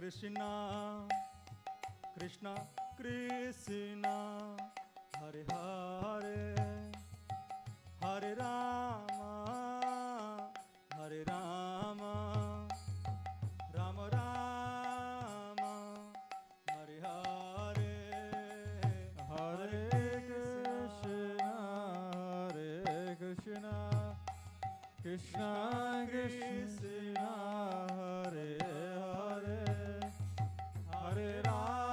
Krishna Krishna Krishna Hare Hare Hare Rama Hare Rama Rama Rama Hare Hare Hare Krishna Hare Krishna Krishna Krishna Hare Hare Hare Rama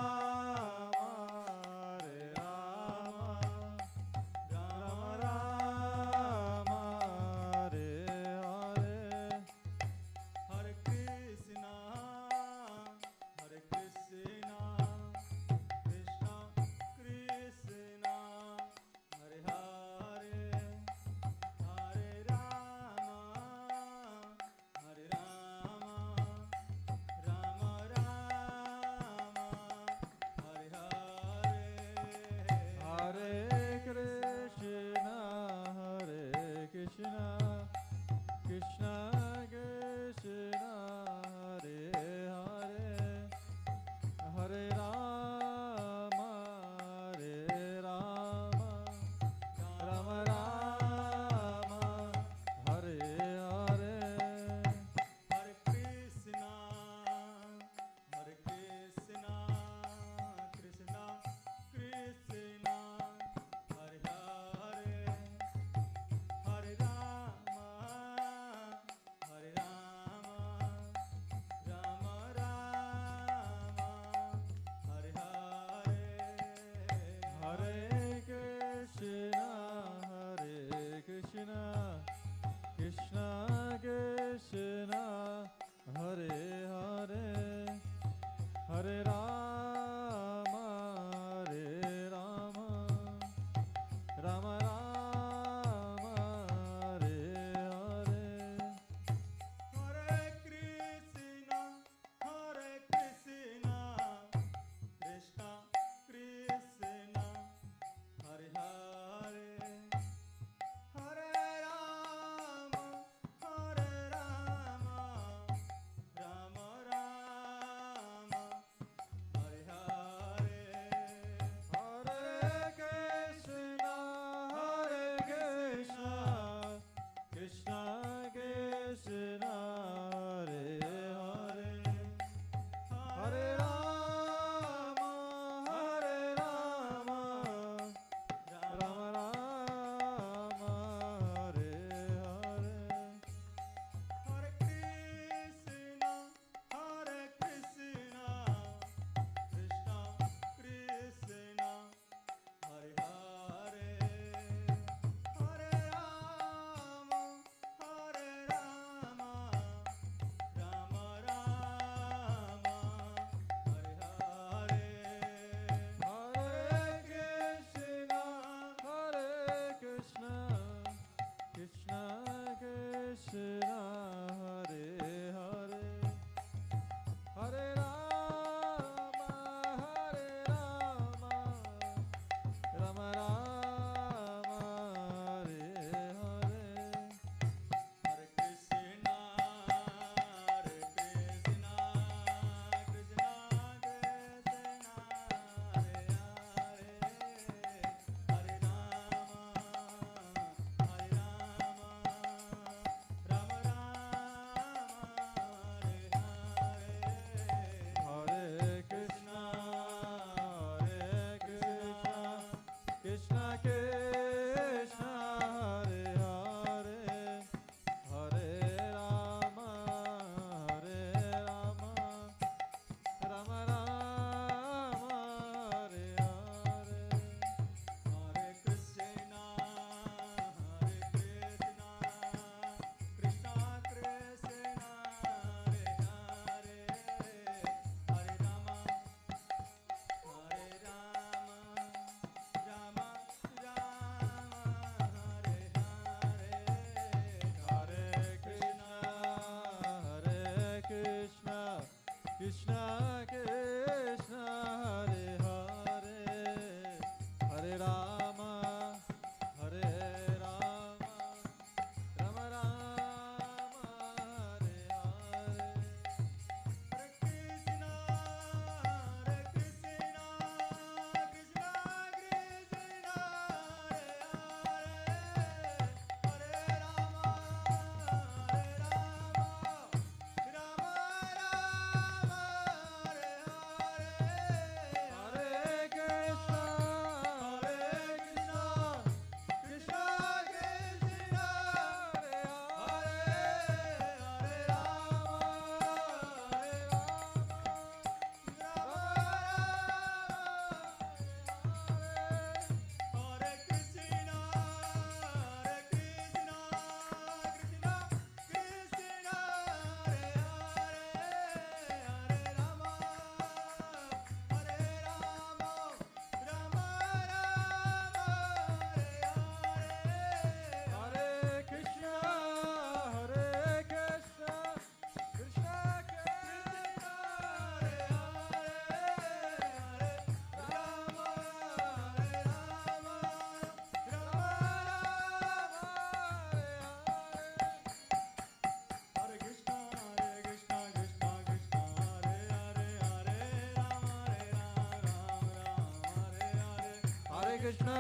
Krishna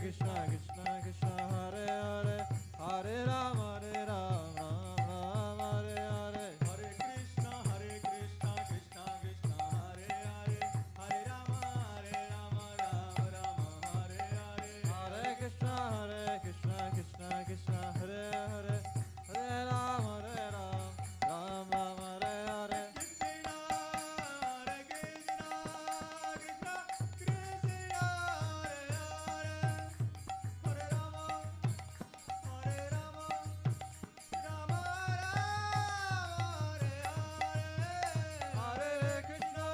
Krishna Krishna Hare Hare, Hare Ram Ram Ram Hare Hare. Hare Krishna Krishna Krishna Hare Hare, Hare Rama Rama Rama Hare Hare. Hare Krishna Krishna Krishna Hare Hare, Hare Ram Ram Ram Hare Hare. Krishna Hare Krishna Krishna Krishna Hare Hare, Hare Rama Rama Rama Hare Hare. Hare Krishna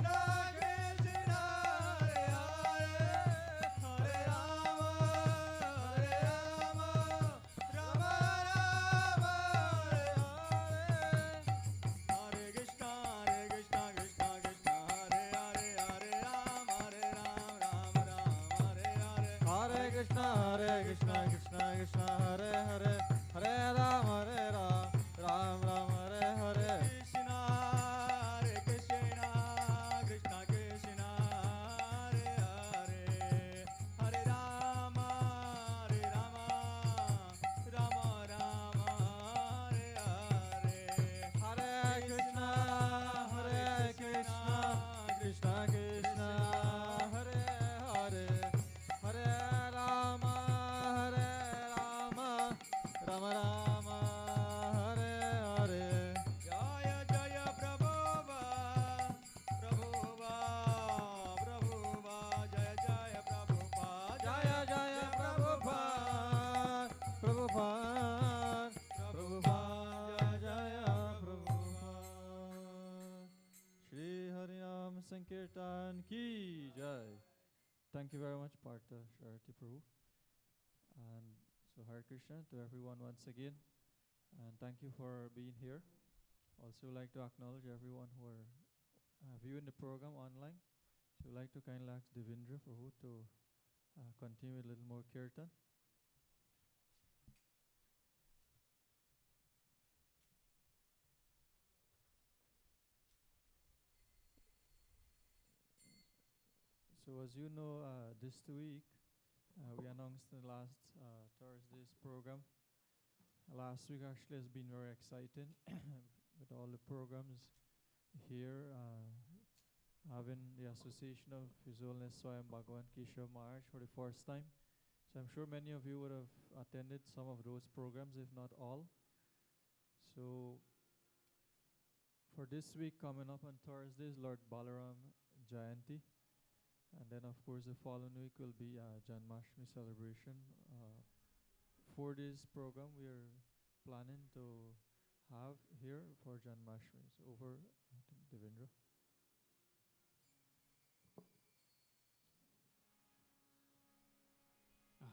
Krishna Krishna Krishna Hare Hare, Hare Rama Rama Rama Hare Hare. Hare Krishna Krishna Krishna Hare Hare, Hare Rama Rama Hare Hare. Hare Krishna Krishna Krishna Hare Hare, Hare Ram Ram Ram Hare Hare. Krishna Hare Krishna Krishna Krishna Hare Hare, Hare Rama Rama Rama Hare Hare. Hare Krishna Krishna Krishna Hare Hare, Hare Rama Rama Rama Hare Hare. Jaya Jaya Prabhupada, Prabhupada, Prabhupada, Jaya Jaya Prabhupada, Jaya Jaya Prabhupada, Prabhupada, Prabhupada, Jaya Prabhupada. Shri Harinam Sankirtan Ki Jai. Thank you very much, Partha Sharati Prabhu. And so Hare Krishna to everyone once again. And thank you for being here. Also like to acknowledge everyone who are viewing the program online. So like to kindly ask Devendra Prabhu to continue with a little more kirtan. So as you know, this week we announced the last Thursday's program. Last week actually has been very exciting with all the programs here, having the Association of His Holiness Swayam Bhagavan Kishore Maharaj for the first time. So I'm sure many of you would have attended some of those programs, if not all. So for this week coming up on Thursday is Lord Balaram Jayanti. And then of course the following week will be Janmashtami celebration. 4 days program we are planning to have here for Janmashtami. So over to Devendra.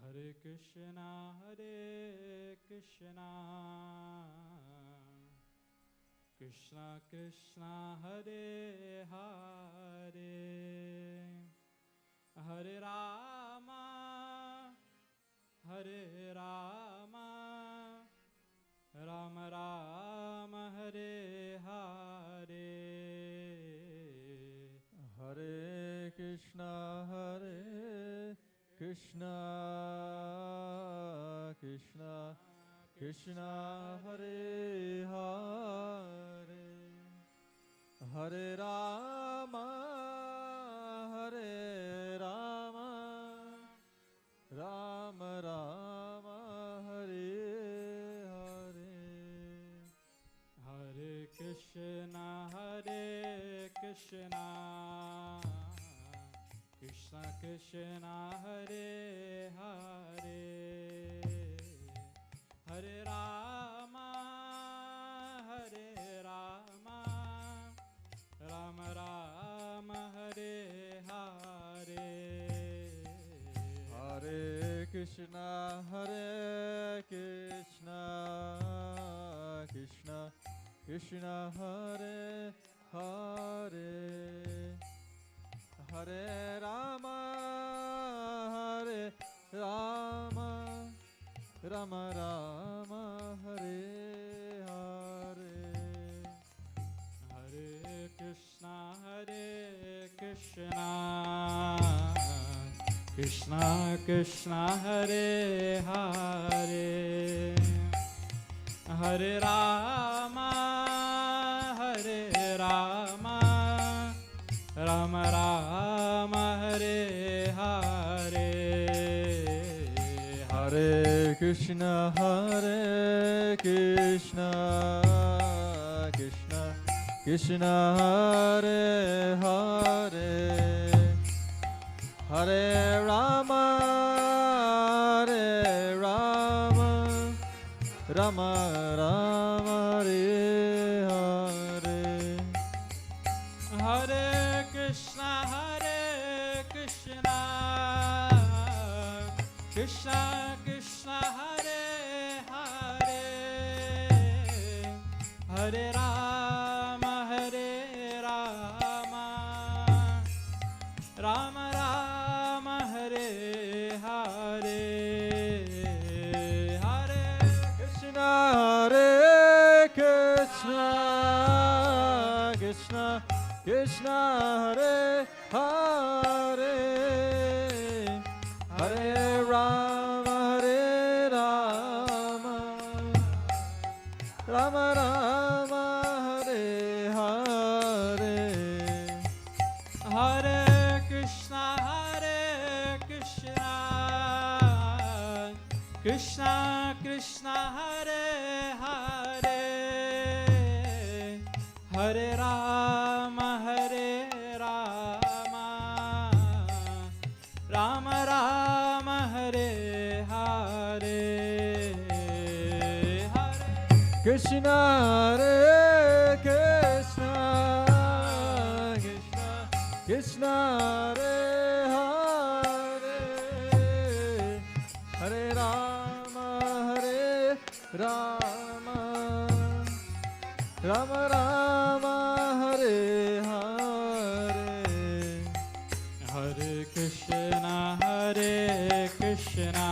Hare Krishna Krishna Krishna Hare Hare, Hare Rama Rama Rama Hare Hare. Hare Krishna Krishna Krishna Hare Hare, Hare Rama Rama Rama Hare Hare. Hare Krishna Krishna Krishna Hare Hare, Hare Rama Rama Rama Hare Hare. Hare Krishna Krishna Krishna Hare Hare, Hare Rama Rama Rama Hare Hare. Hare Krishna Krishna, Krishna Krishna Hare Hare, Hare Rama, Hare Rama, Rama Rama Hare Hare, Hare Krishna, Krishna Krishna Hare Hare, Hare Rama, Rama Rama Hare Hare. Hare Krishna, Krishna Krishna Hare Hare, Hare Rama, Rama Rama Hare Hare, Hare Krishna, Krishna Krishna Hare Hare, Hare Rama, Rama Rama Hare Hare. Hare Krishna, Krishna Krishna Hare Hare, Hare Rama, Rama Rama Hare Hare, Hare Krishna, Krishna Krishna Hare Hare, Hare Rama, Rama Rama Hare Hare. Hare Krishna,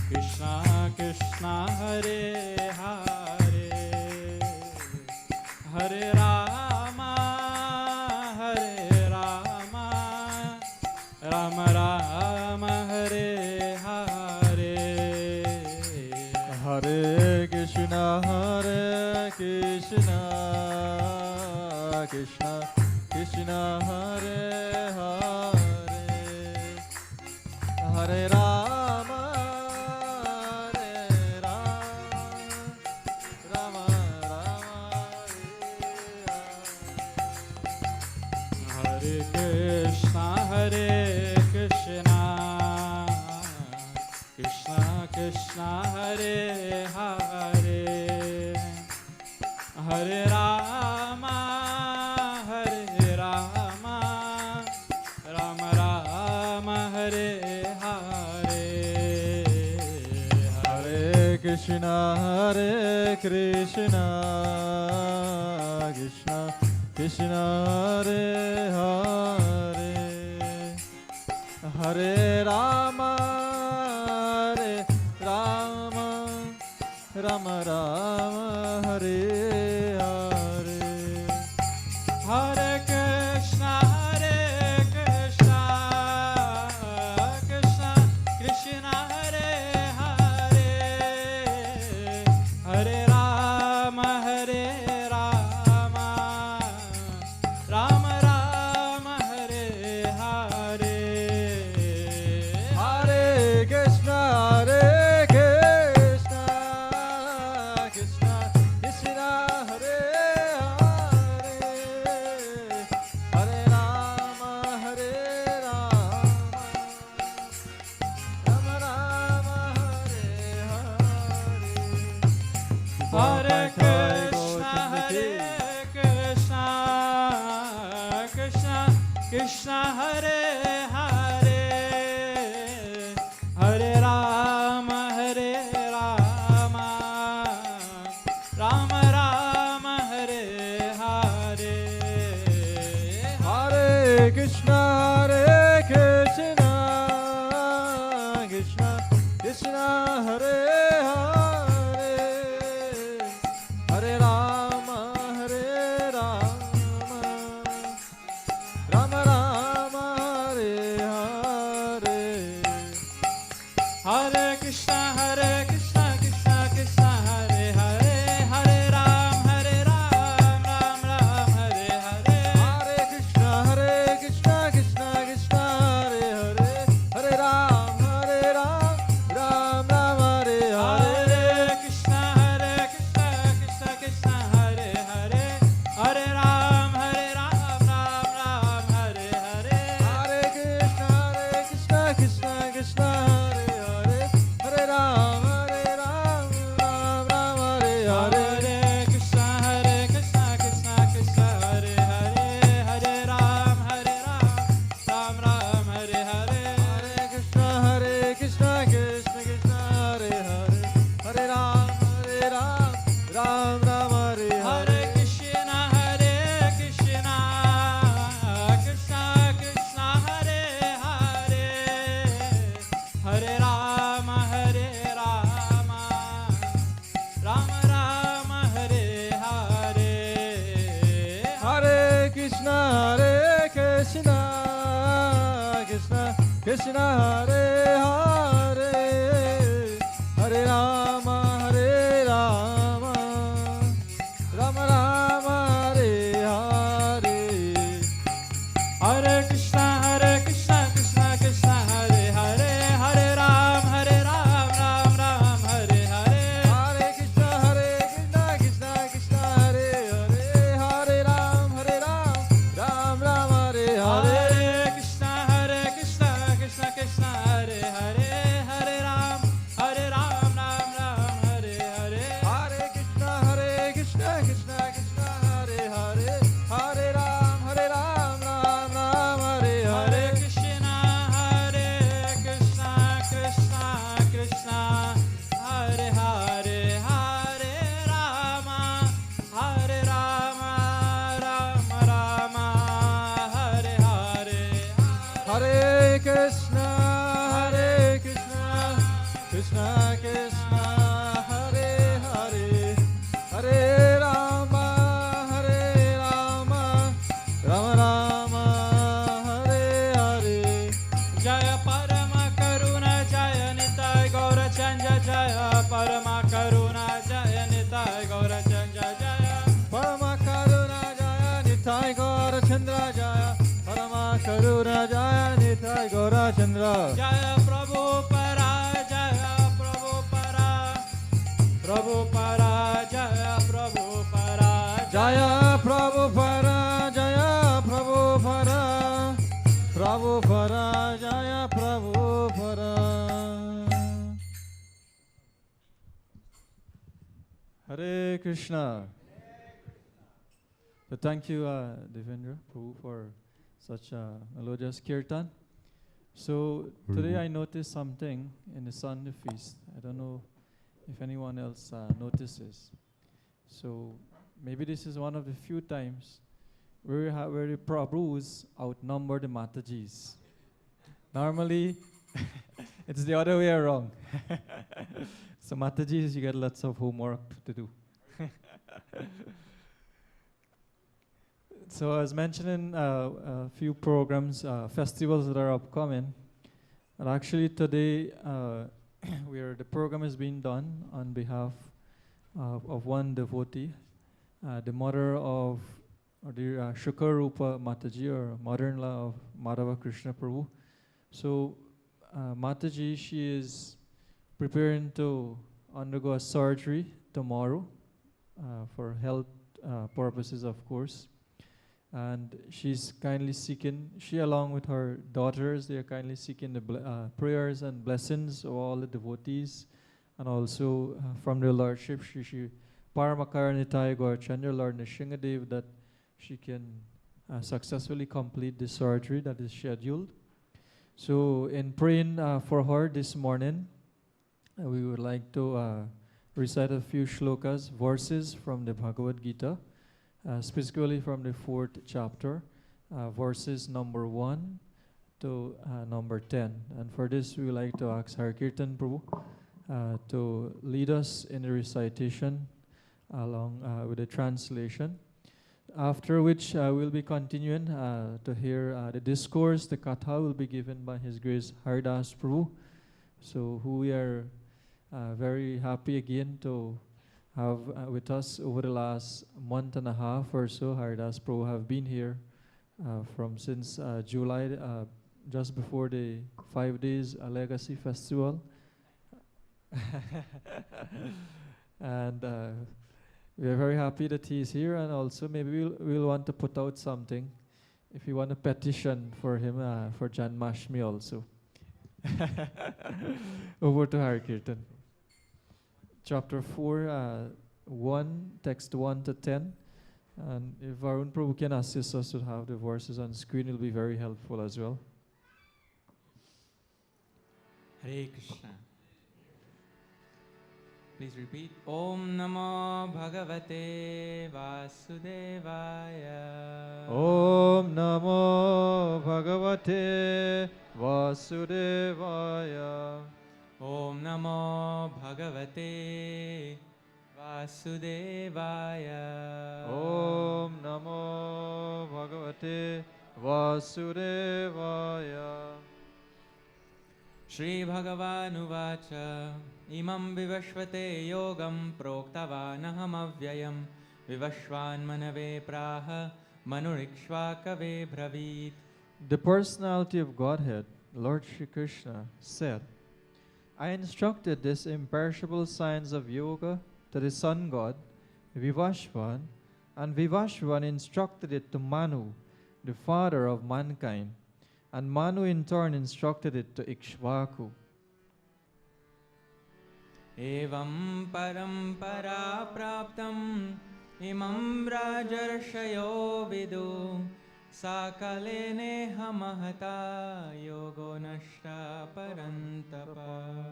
Krishna Krishna Hare Hare, Hare Rama, Rama Rama Hare Hare. Hare Krishna, Krishna Krishna Hare Hare, Hare Rama, Rama Rama Hare Krishna, Krishna Krishna Hare Hare, Hare Rama, Rama Rama Hare Hare, Hare Krishna, Krishna Krishna Hare Hare, Hare Rama, Rama Rama Hare Hare. Hare Krishna, Krishna Krishna Hare Hare, Hare Rama, Rama Rama Hare Hare, Hare Krishna, Krishna Krishna Hare Hare, Hare Rama, Rama Rama Hare Hare. Hare Krishna, Krishna Hare Hare, Hare Rama, Rama Rama Hare Hare, Hare Krishna, Krishna Krishna Hare Hare, Hare Rama, Krishna, Krishna Krishna, Hare Hare, Hare Rama, Hare Rama, Rama Rama, Hare Hare. Hare Krishna, Krishna Krishna, Hare Hare, Hare Ram, Ram Ram, Hare Hare. Hare Krishna, Krishna Krishna, Hare Hare, Hare Ram, Ram Ram, Hare Hare. Hare Krishna, Krishna Krishna, Hare Hare, Hare Ram, Ram Ram, Hare Hare. Hare Krishna, Krishna Krishna, Hare Hare, Hare Ram, Ram Ram, Hare Hare Hare. Krishna, Krishna Krishna, Hare Hare, Hare Rama, Rama Rama, Hare Hare. Hare Krishna, Krishna Krishna, Hare Hare, Hare Rama, Rama Rama, Hare Hare. Jaya Parama Karuna, Jaya Nitai Gaura Chanja, Jaya Parama Karuna, Jaya Nitai Gaura Chanja, Jaya Parama Karuna Jaya Nitai Gaura Chandra, Jaya Parama Karuna Jaya Nitai Gaura Chandra. Jaya Prabhupada, Jaya Prabhupada, Prabhupada, Jaya Prabhupada, Jaya Prabhupada, Jaya Prabhupada, Prabhupada, Jaya Prabhupada. Hare Krishna. So thank you, Devendra Prabhu, for such a melodious kirtan. So today I noticed something in the Sunday feast. I don't know if anyone else notices. So maybe this is one of the few times where the Prabhus outnumber the Matajis. Normally, it's the other way around. So Matajis, you get lots of homework to do. So I was mentioning a few programs, festivals that are upcoming. And actually today, the program is being done on behalf of one devotee, the mother of the Shukarupa Mataji, or mother-in-law of Madhava Krishna Prabhu. So Mataji, she is preparing to undergo a surgery tomorrow for health purposes, of course. And she's kindly seeking, she along with her daughters, they are kindly seeking the prayers and blessings of all the devotees, and also from their Lordship, Shri Paramakaranitai Gaurachandra, Lord Nishingadev, that she can successfully complete the surgery that is scheduled. So in praying for her this morning, we would like to recite a few shlokas, verses from the Bhagavad Gita, specifically from the 4th chapter, verses number 1 to number 10. And for this, we would like to ask Har Kirtan Prabhu to lead us in the recitation along with the translation. After which we'll be continuing to hear the discourse. The katha will be given by His Grace Haridas Prabhu, so who we are very happy again to have with us over the last month and a half or so. Haridas Prabhu have been here from since July, just before the 5 days Legacy Festival. And we are very happy that he is here, and also maybe we'll want to put out something if you want a petition for him for Janmashtami also. Over to Har Kirtan. Chapter 4, 1, text 1 to 10. And if Varun Prabhu can assist us to have the verses on screen, it will be very helpful as well. Hare Krishna. Please repeat. Om Namo Bhagavate Vasudevaya. Om Namo Bhagavate Vasudevaya. Om Namo Bhagavate Vasudevaya. Om Namo Bhagavate Vasudevaya. Shri Bhagavanuvacha Imam Vivashvate Yogam Proktavanaham Avyayam Vivashvan Manave Praha Manurikshvakave Bravit. The personality of Godhead, Lord Shri Krishna, said, I instructed this imperishable science of yoga to the sun god, Vivashvan, and Vivashvan instructed it to Manu, the father of mankind, and Manu in turn instructed it to Ikshvaku. Evam parampara praptam imam rajarshayo vidu sakalene hamahata yogo nashta parantapa.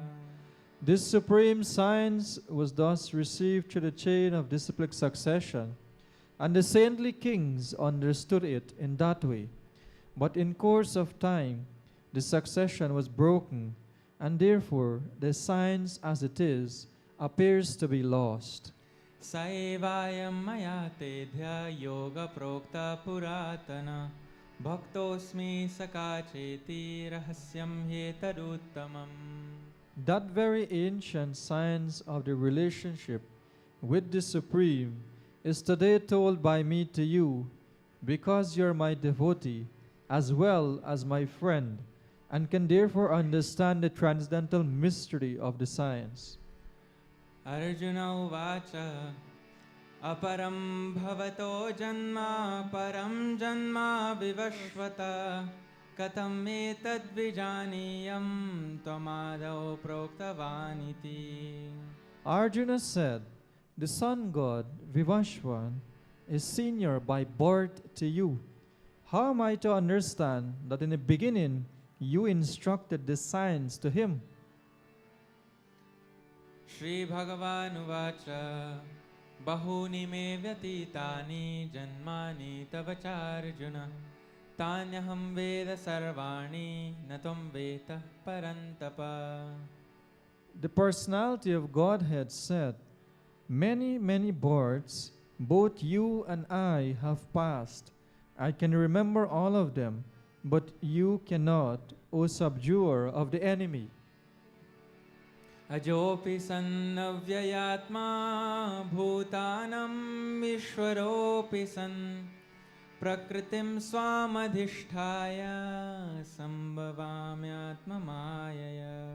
This supreme science was thus received through the chain of disciplic succession, and the saintly kings understood it in that way. But in course of time, the succession was broken, and therefore the science as it is appears to be lost. Saevayam maya tedhya yoga prokta puratana bhaktosmi sakacheti rahasyam hetaruttamam. That very ancient science of the relationship with the Supreme is today told by me to you, because you are my devotee as well as my friend, and can therefore understand the transcendental mystery of the science. Arjuna uvacha aparam bhavato janma param janma vivashvata katam etad vijaniyam tvamadau proktavaniti. Arjuna said, the sun god Vivashvan is senior by birth to you. How am I to understand that in the beginning you instructed the science to him? Shri Bhagavanuvacha bahuni me vyatitani janmani tavacharjuna tanyaham veda sarvani natam veta parantapa. The personality of Godhead said, many, many births both you and I have passed. I can remember all of them, but you cannot, O subduer of the enemy. Ajopi sannavyayatma bhutanam vishwaropi san prakritim swamadhisthaya sambhavamyatma mayaya.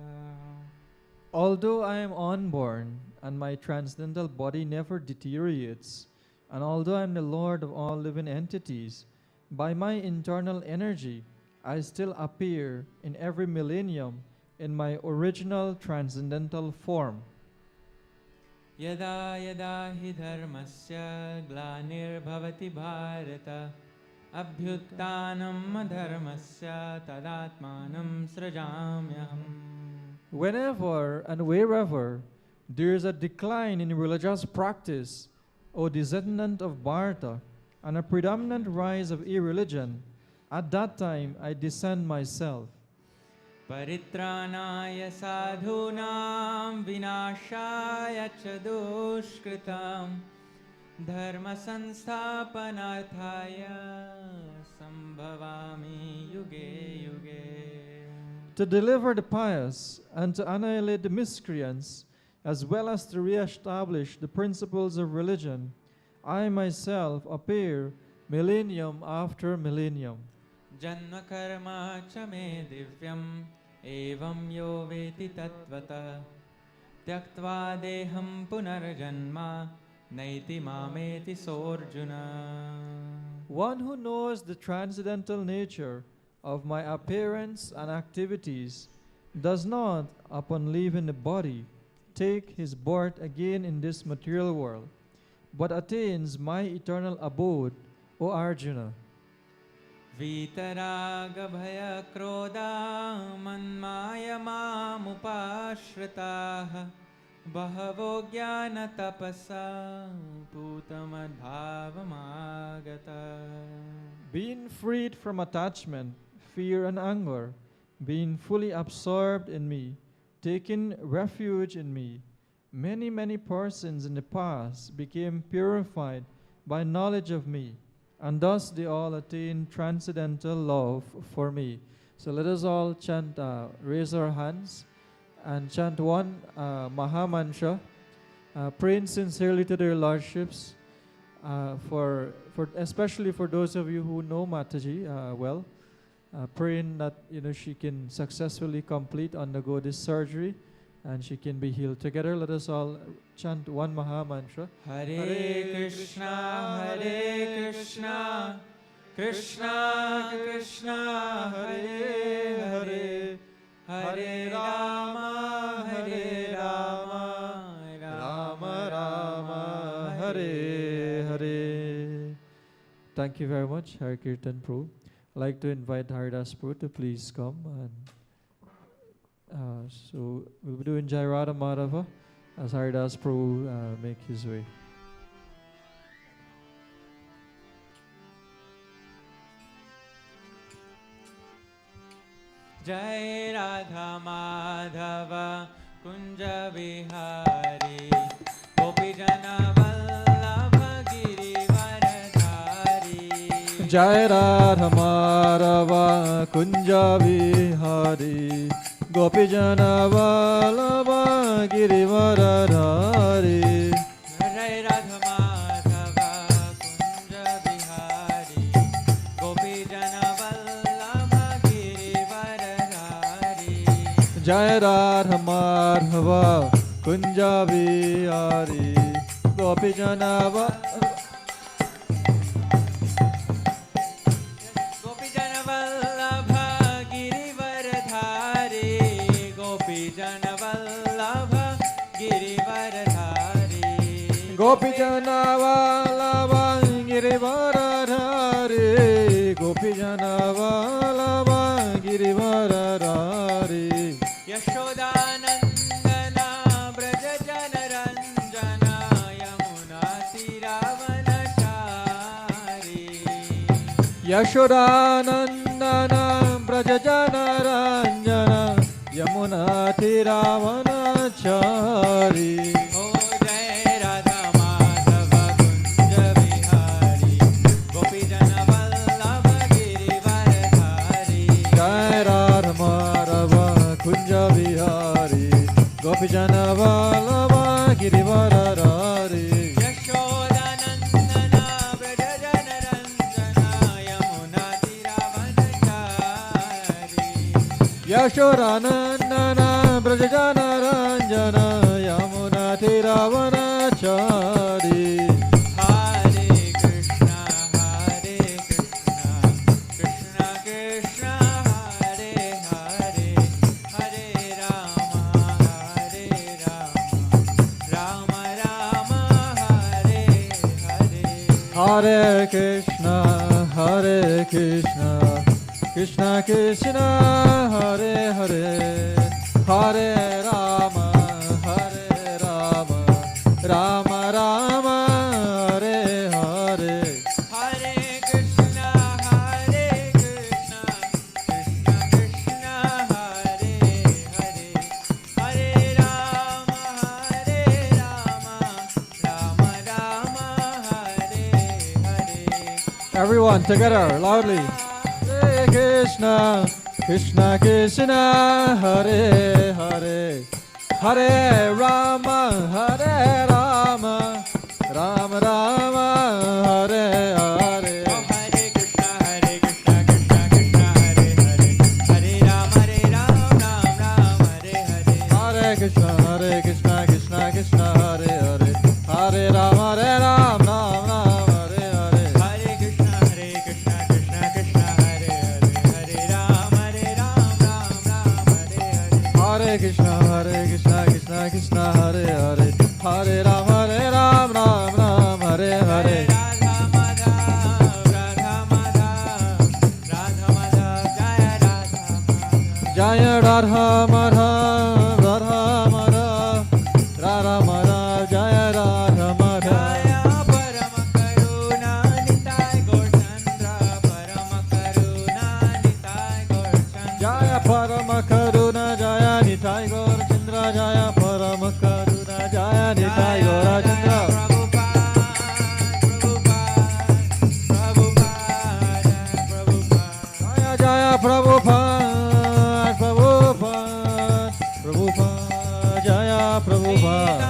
Although I am unborn and my transcendental body never deteriorates, and although I am the Lord of all living entities, by my internal energy, I still appear in every millennium in my original transcendental form. Yada yada hi dharmasya glanir-bhavati bharata abhyuttanam adharmasya tadatmanam srajamyaham. Whenever and wherever there is a decline in religious practice, O descendant of Bharata, and a predominant rise of irreligion, at that time I descend myself. Paritranaya sadhunam vinashaya cha dushkritam dharma sansthapanarthaya sambhavami yuge yuge. To deliver the pious and to annihilate the miscreants, as well as to re-establish the principles of religion, I myself appear millennium after millennium. Janma karma cha me divyam evam yo veti tattvata tyaktva deham punarjanma naiti mameti sorjuna. One who knows the transcendental nature of my appearance and activities does not, upon leaving the body, take his birth again in this material world, but attains my eternal abode, O Arjuna. Vitaraga bhaya krodha manmaya mamupashritaha bahavo jnana tapasa putamadbhavamagata. Being freed from attachment, fear, and anger, being fully absorbed in me, taking refuge in me, many persons in the past became purified by knowledge of me, and thus they all attain transcendental love for me. So let us all chant, raise our hands, and chant one Maha Mantra, praying sincerely to their lordships, especially for those of you who know Mataji well, praying that she can successfully undergo this surgery, and she can be healed. Together, let us all chant one Maha Mantra. Hare Krishna, Krishna Krishna, Hare Hare, Hare Rama, Rama Rama, Hare Hare. Thank you very much, Hare Kirtan Prabhu. I'd like to invite Haridas Prabhu to please come. And so we'll be doing Jai Radha Madhava as Haridas Prabhu make his way. Jai Radha Madhava Kunja Vihari Gopijana Vallabha Girivaradhari. Jai Radha Madhava Kunja Vihari Gopijana Vallabha Girivaradhari. Jai Radha Madhava Kunja Vihari Gopijana Vallabha Girivaradhari. Jai Radha Madhava Kunja Vihari Gopijana Gopijana Vallabha Girivaradhari. Gopijana Vallabha Girivaradhari. Yashodanandana Braja Jana Ranjana Yamuna Tiravanachari. Yashodanandana Braja Jana Ranjana Yamuna Tiravanachari. Gopijana Vallabha Girivaradhari. Yashodanandana Braja Jana Ranjana Yamuna Tiravanachari. Yashodanandana Braja Jana Ranjana Yamuna Tiravanachari. Hare Krishna, Krishna Krishna, Hare Hare, Hare Rama, Rama Rama, Hare Hare. Hare Krishna, Krishna Krishna, Hare Hare, Hare Rama, Rama Rama, Hare Hare. Hare Krishna, Krishna Krishna, Hare Hare, Hare Rama, Rama Rama, Hare Hare. Everyone together, loudly. Hare Krishna, Krishna, Hare Hare, Hare Rama, Rama Rama, Hare Hare. Oh, Hare Krishna, Krishna Krishna, Hare Hare, Hare Rama, Rama Hare Hare. Hare Krishna, Krishna Krishna, Hare Hare, Hare Rama, Rama Hare Hare. Hare Krishna, Krishna Krishna, Hare Hare, Hare Rama, Rama Hare Hare. Hare Krishna, Krishna Krishna, Hare Hare, Hare Rama, Rama Hare Hare. Radha Madhav, Jaya Radha Madhav, Jaya Radha Madhav, Jaya Radha Madhav. Jaya Parama Karuna Nitai Gaurchandra, Parama Karuna Nitai Gaurchandra. Jaya Parama Karuna, Jaya Nitai Gaur Chandra, Jaya Parama Karuna, Jaya Nitai Gaur Chandra. Prabhupada, Prabhupada, Prabhupada. Prabhupada, Prabhupada, Prabhupada, Jaya Prabhupada.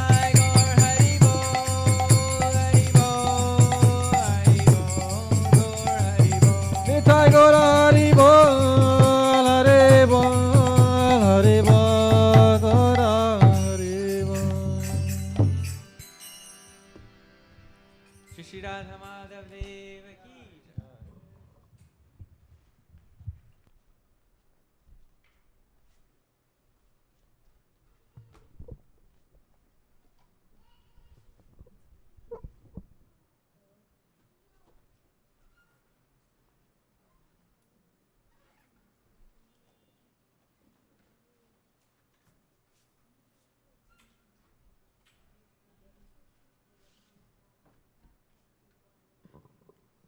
Nitai Gaur Hari Bol, Hari Bol, Hari Bol, Gaur Hari Bol. Shri Radha Madhav Dev ki jai.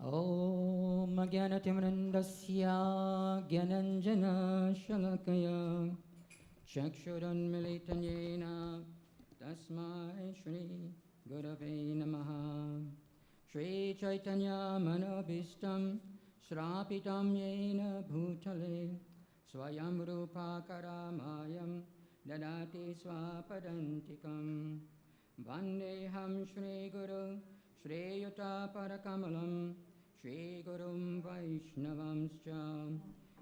ॐ ज्ञानतिमृन्दस्य ज्ञानञ्जनशलाकया चक्षुरुन्मिलितं येन तस्मै श्रीगुरवे नमः। श्रीचैतन्यमनोभीष्टं श्रापितं येन भूतले स्वयं रूपाकरामायं ददाति स्वापदन्तिकं। वन्देऽहं श्रीगुरु श्रेयुतापरकमलं श्रीगुरुं वैष्णवंश्च।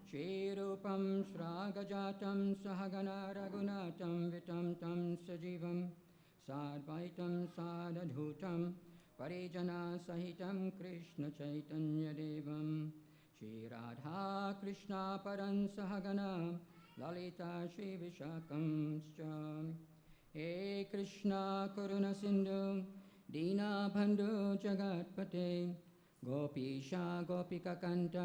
श्रीरूपं श्रागजातं सहगना रघुनाथं वितं तं सजीवं साद्वैतं साधूतं परिजनसहितं कृष्णचैतन्यदेवं श्रीराधाकृष्णापरं सहगना ललिता श्रीविशाखंश्च। हे कृष्णा करुणसिन्धु दीनबन्धु जगत्पते गोपीशा गोपिकान्त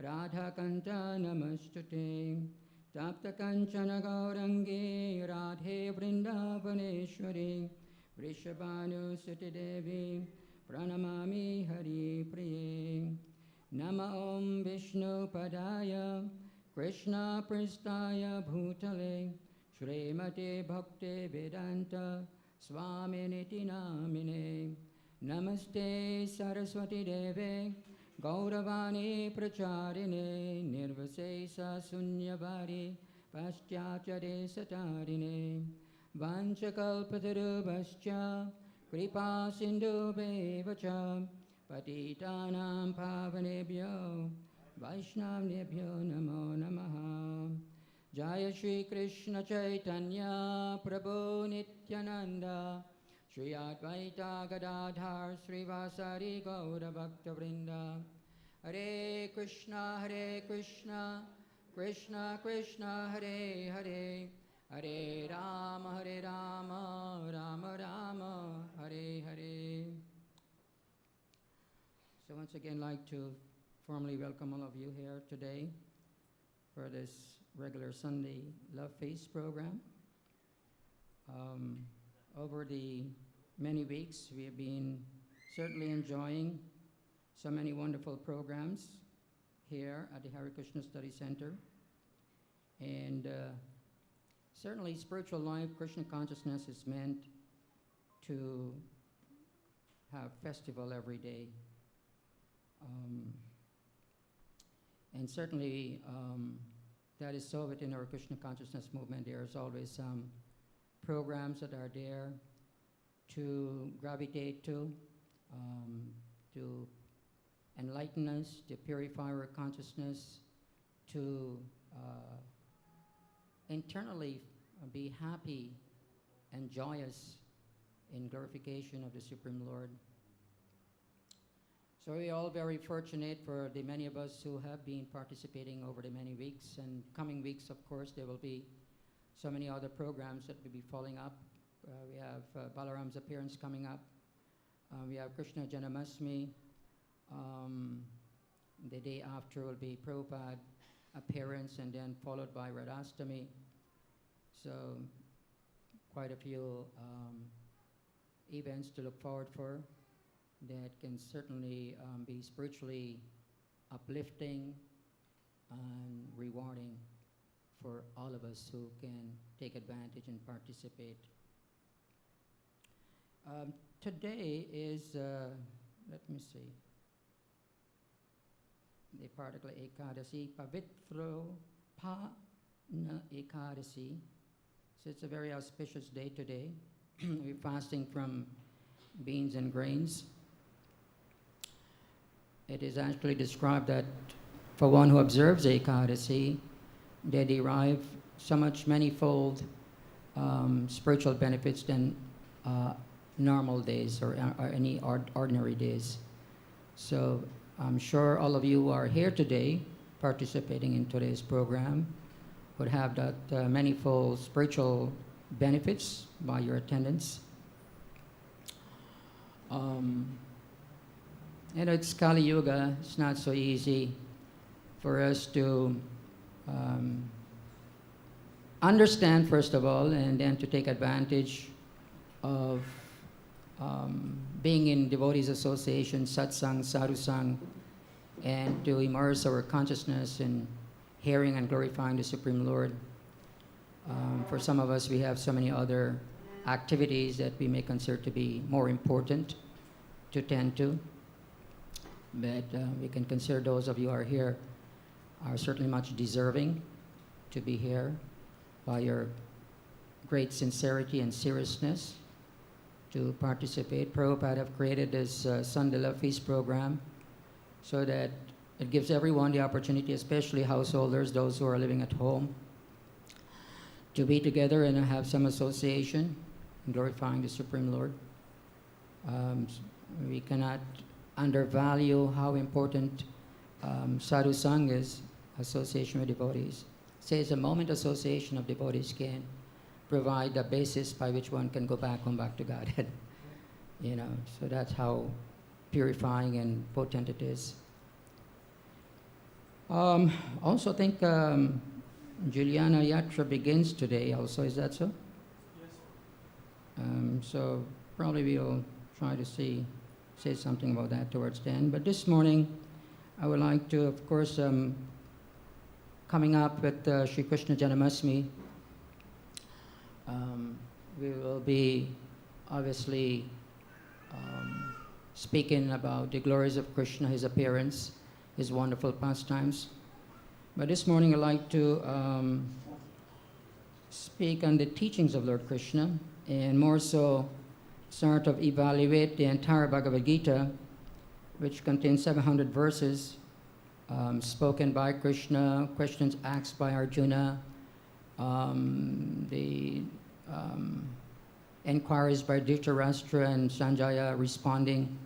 राधाकान्त नमस्तुते। तप्तकाञ्चन गौरङ्गे राधे वृन्दावनेश्वरी वृषभानुसुते देवी प्रणमामि हरिप्रिये। नमः ॐ विष्णुपदाय कृष्णपृष्ठाय भूतले श्रीमते भक्ते वेदान्त स्वामिनिति नामिने। नमस्ते सरस्वती देवे गौरवाणी प्रचारिणे निर्विशेषशून्यवादी पाश्चात्यदेशतारिणे। वाञ्छकल्पतरुभ्यश्च कृपासिन्धुभ्येव च पतितानां पावनेभ्यो वैष्णवेभ्यो नमो नमः। जय श्री कृष्ण चैतन्य प्रभु नित्यानंद श्री अद्वैता गदाधर श्रीवासादि गौरभक्तवृंद। हरे Krishna Krishna Krishna Hare Hare Hare Ram Ram Ram Hare Hare. So once again like to formally welcome all of you here today for this regular Sunday Love Feast program. Over the many weeks, we have been certainly enjoying so many wonderful programs here at the Hare Krishna Study Center. And certainly spiritual life, Krishna consciousness is meant to have festival every day. And certainly that is so within our Krishna consciousness movement. There's always some programs that are there to gravitate to enlighten us, to purify our consciousness, to internally be happy and joyous in glorification of the Supreme Lord. So we're all very fortunate for the many of us who have been participating over the many weeks, and coming weeks, of course, there will be so many other programs that will be following up. We have Balaram's appearance coming up. We have Krishna Janmashtami. The day after will be Prabhupada appearance, and then followed by Radhastami. So quite a few events to look forward for that can certainly be spiritually uplifting and rewarding for all of us who can take advantage and participate. Today is, let me see. the particular Ekadasi, Pavitro Pa Na Ekadasi. So it's a very auspicious day today. We're fasting from beans and grains. It is actually described that for one who observes Ekadasi, they derive so much manifold spiritual benefits than normal days or any ordinary days. So I'm sure all of you who are here today participating in today's program would have that manifold spiritual benefits by your attendance. It's Kali Yuga. It's not so easy for us to understand, first of all, and then to take advantage of being in devotees association, satsang, sadhusang, and to immerse our consciousness in hearing and glorifying the Supreme Lord. For some of us, we have so many other activities that we may consider to be more important to tend to. But we can consider those of you who are here are certainly much deserving to be here by your great sincerity and seriousness to participate. Prabhupada have created this Sandila Feast program so that it gives everyone the opportunity, especially householders, those who are living at home, to be together and have some association in glorifying the Supreme Lord. We cannot undervalue how important sadhu sang is, association with devotees. Says a moment association of devotees can provide the basis by which one can go back home, back to Godhead. So that's how purifying and potent it is. Also think Juliana Yatra begins today also, is that so? Yes. So probably we'll try to say something about that towards the end. But this morning, I would like to, of course, coming up with Sri Krishna Janamastami, we will be obviously speaking about the glories of Krishna, his appearance, his wonderful pastimes. But this morning I'd like to speak on the teachings of Lord Krishna, and more so sort of evaluate the entire Bhagavad Gita, which contains 700 verses spoken by Krishna, questions asked by Arjuna, the inquiries by Dhritarashtra and Sanjaya responding.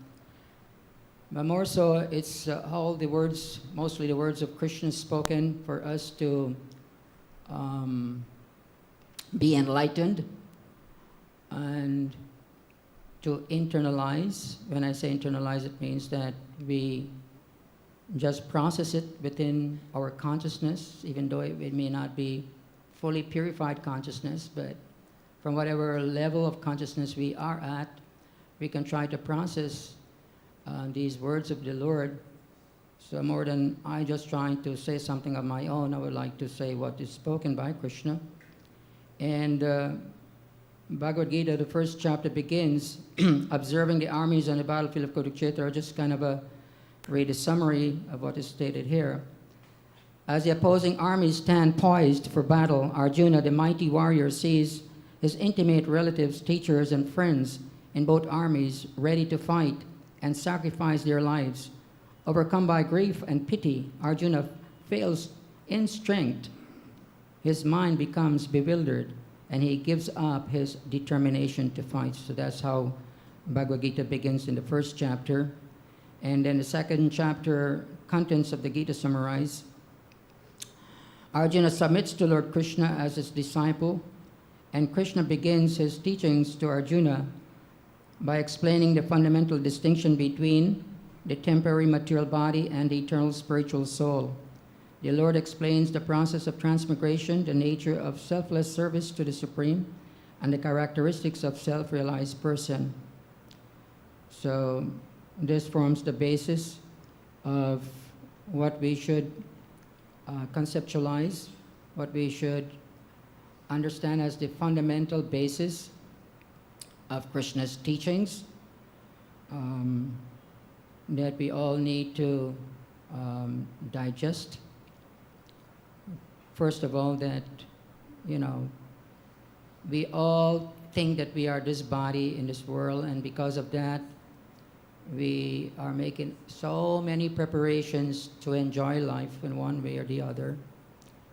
But more so, it's all the words, mostly the words of Krishna spoken for us to be enlightened and to internalize. When I say internalize, it means that we just process it within our consciousness, even though it may not be fully purified consciousness, but from whatever level of consciousness we are at, we can try to process these words of the Lord. So more than I just trying to say something of my own, I would like to say what is spoken by Krishna. And Bhagavad Gita, the first chapter begins, observing the armies on the battlefield of Kurukshetra. Just kind of read a summary of what is stated here. As the opposing armies stand poised for battle, Arjuna, the mighty warrior, sees his intimate relatives, teachers, and friends in both armies ready to fight and sacrifice their lives. Overcome by grief and pity, Arjuna fails in strength. His mind becomes bewildered, and he gives up his determination to fight. So that's how Bhagavad Gita begins in the first chapter. And then the second chapter, contents of the Gita summarize. Arjuna submits to Lord Krishna as his disciple, and Krishna begins his teachings to Arjuna by explaining the fundamental distinction between the temporary material body and the eternal spiritual soul. The Lord explains the process of transmigration, the nature of selfless service to the Supreme, and the characteristics of self-realized person. So this forms the basis of what we should conceptualize, what we should understand as the fundamental basis of Krishna's teachings, that we all need to digest. First of all, that, you know, we all think that we are this body in this world, and because of that, we are making so many preparations to enjoy life in one way or the other,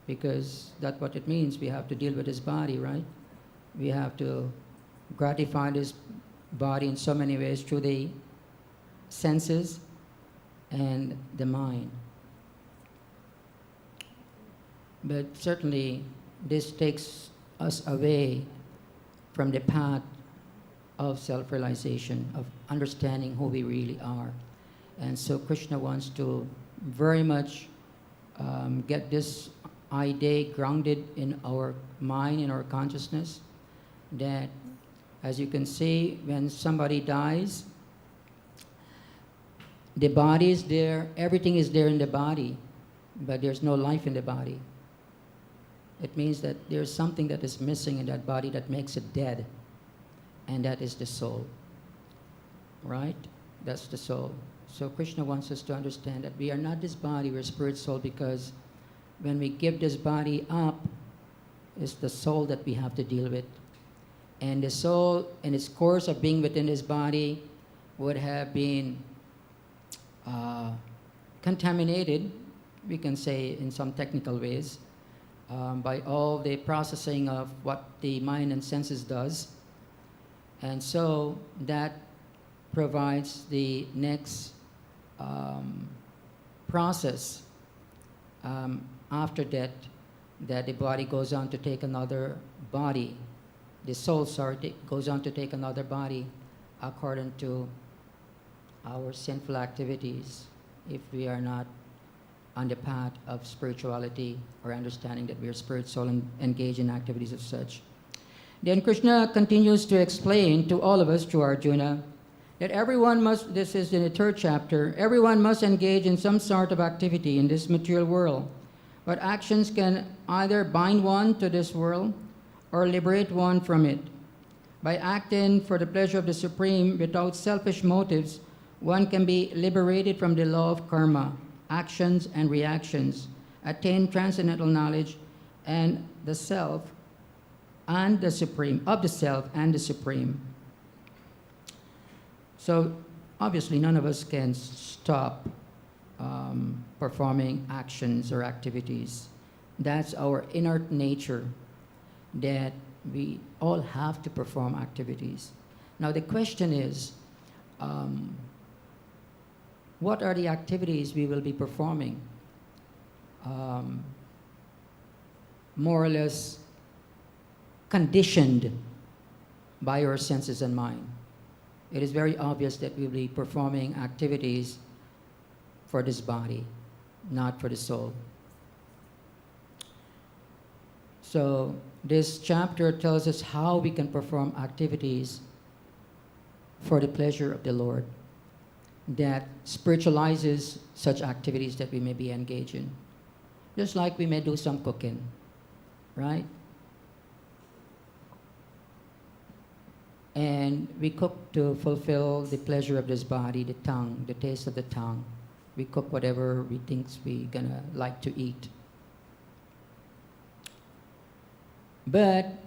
because that's what it means. We have to deal with this body, right? We have to gratify this body in so many ways through the senses and the mind. But certainly, this takes us away from the path of self-realization, of understanding who we really are. And so Krishna wants to very much get this idea grounded in our mind, in our consciousness, that, as you can see, when somebody dies, the body is there, everything is there in the body, but there's no life in the body. It means that there's something that is missing in that body that makes it dead, and that is the soul. Right? That's the soul. So Krishna wants us to understand that we are not this body, we're spirit soul, because when we give this body up, it's the soul that we have to deal with. And the soul, in its course of being within this body, would have been contaminated, we can say in some technical ways, by all the processing of what the mind and senses does. And so that provides the next process after death, that the body goes on to take another body. The soul, goes on to take another body according to our sinful activities, if we are not on the path of spirituality or understanding that we are spirit soul and engage in activities of such. Then Krishna continues to explain to all of us, to Arjuna, that everyone must, this is in the 3rd chapter, everyone must engage in some sort of activity in this material world. But actions can either bind one to this world or liberate one from it. By acting for the pleasure of the Supreme without selfish motives, one can be liberated from the law of karma, actions and reactions, attain transcendental knowledge and the self and the Supreme, of the self and the Supreme. So obviously none of us can stop performing actions or activities. That's our inert nature, that we all have to perform activities. Now the question is, what are the activities we will be performing? More or less conditioned by our senses and mind. It is very obvious that we will be performing activities for this body, not for the soul. So this chapter tells us how we can perform activities for the pleasure of the Lord, that spiritualizes such activities that we may be engaged in. Just like we may do some cooking, right? And we cook to fulfill the pleasure of this body, the tongue, the taste of the tongue. We cook whatever we think we're gonna like to eat. But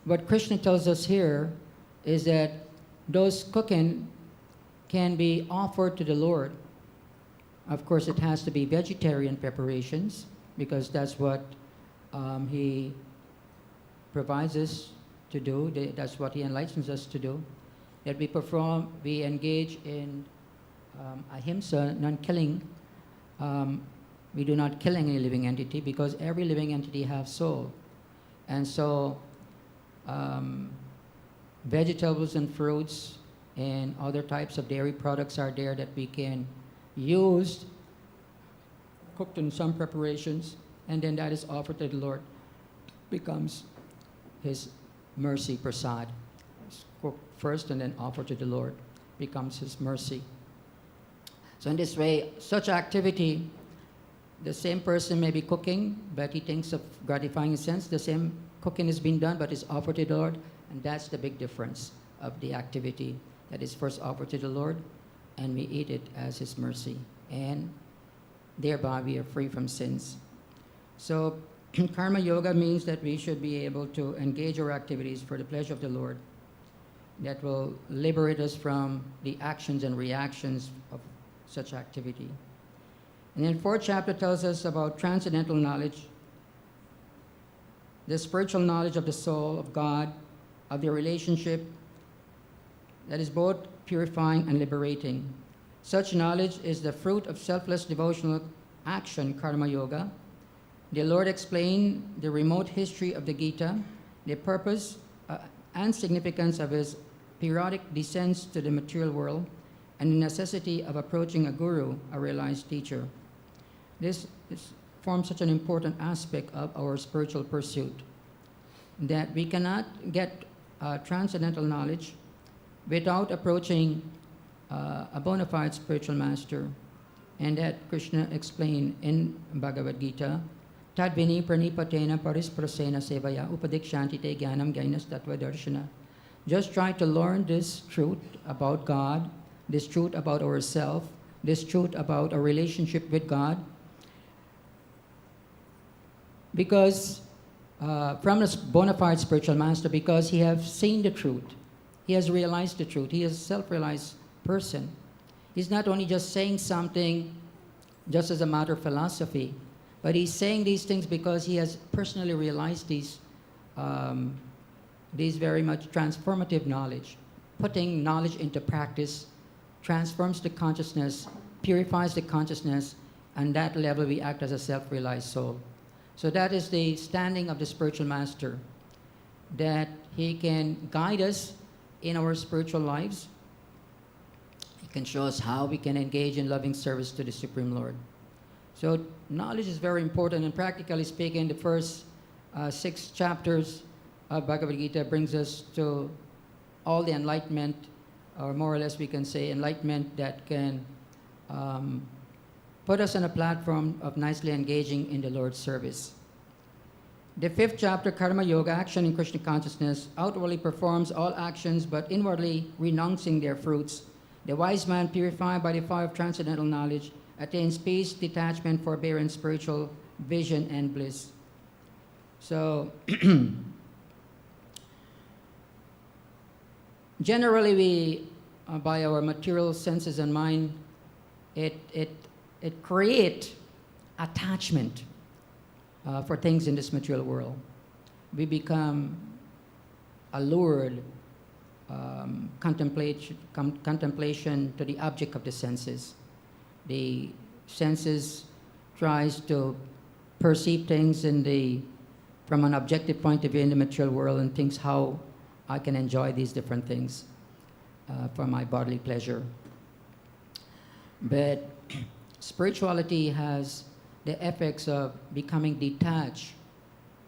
what Krishna tells us here is that those cooking can be offered to the Lord. Of course, it has to be vegetarian preparations, because that's what He provides us to do. That's what He enlightens us to do. That we engage in ahimsa, non-killing. We do not kill any living entity, because every living entity has soul. And so vegetables and fruits and other types of dairy products are there that we can use, cooked in some preparations, and then that is offered to the Lord, becomes His mercy prasad. It's cooked first and then offered to the Lord, becomes His mercy. So in this way, such activity, the same person may be cooking, but he thinks of gratifying his sense. The same cooking is being done, but is offered to the Lord, and that's the big difference of the activity that is first offered to the Lord, and we eat it as His mercy. and thereby we are free from sins. So karma yoga means that we should be able to engage our activities for the pleasure of the Lord that will liberate us from the actions and reactions of such activity. And then fourth chapter tells us about transcendental knowledge, the spiritual knowledge of the soul, of God, of the relationship that is both purifying and liberating. Such knowledge is the fruit of selfless devotional action, karma yoga. The Lord explained the remote history of the Gita, the purpose and significance of his periodic descents to the material world, and the necessity of approaching a guru, a realized teacher. This forms such an important aspect of our spiritual pursuit, that we cannot get transcendental knowledge without approaching a bona fide spiritual master. And that Krishna explained in Bhagavad Gita, Tadvini pranipatena parisprasena sevaya upadikshanti te jnanam jnainas tattva darshana. Just try to learn this truth about God, this truth about ourselves, this truth about our relationship with God. Because from a bona fide spiritual master, because he has seen the truth, he has realized the truth, he is a self-realized person. He's not only just saying something just as a matter of philosophy, but he's saying these things because he has personally realized these very much transformative knowledge. Putting knowledge into practice transforms the consciousness, purifies the consciousness, and that level we act as a self-realized soul. So that is the standing of the spiritual master, that he can guide us in our spiritual lives. He can show us how we can engage in loving service to the Supreme Lord. So knowledge is very important, and practically speaking, the first 6 chapters of Bhagavad Gita brings us to all the enlightenment, or more or less we can say enlightenment that can put us on a platform of nicely engaging in the Lord's service. The 5th chapter, Karma Yoga, action in Krishna consciousness, outwardly performs all actions but inwardly renouncing their fruits. The wise man, purified by the fire of transcendental knowledge, attains peace, detachment, forbearance, spiritual vision, and bliss. So, generally we, by our material senses and mind, it creates attachment for things in this material world. We become allured, contemplation to the object of the senses. The senses tries to perceive things from an objective point of view in the material world, and thinks how I can enjoy these different things for my bodily pleasure. But spirituality has the effects of becoming detached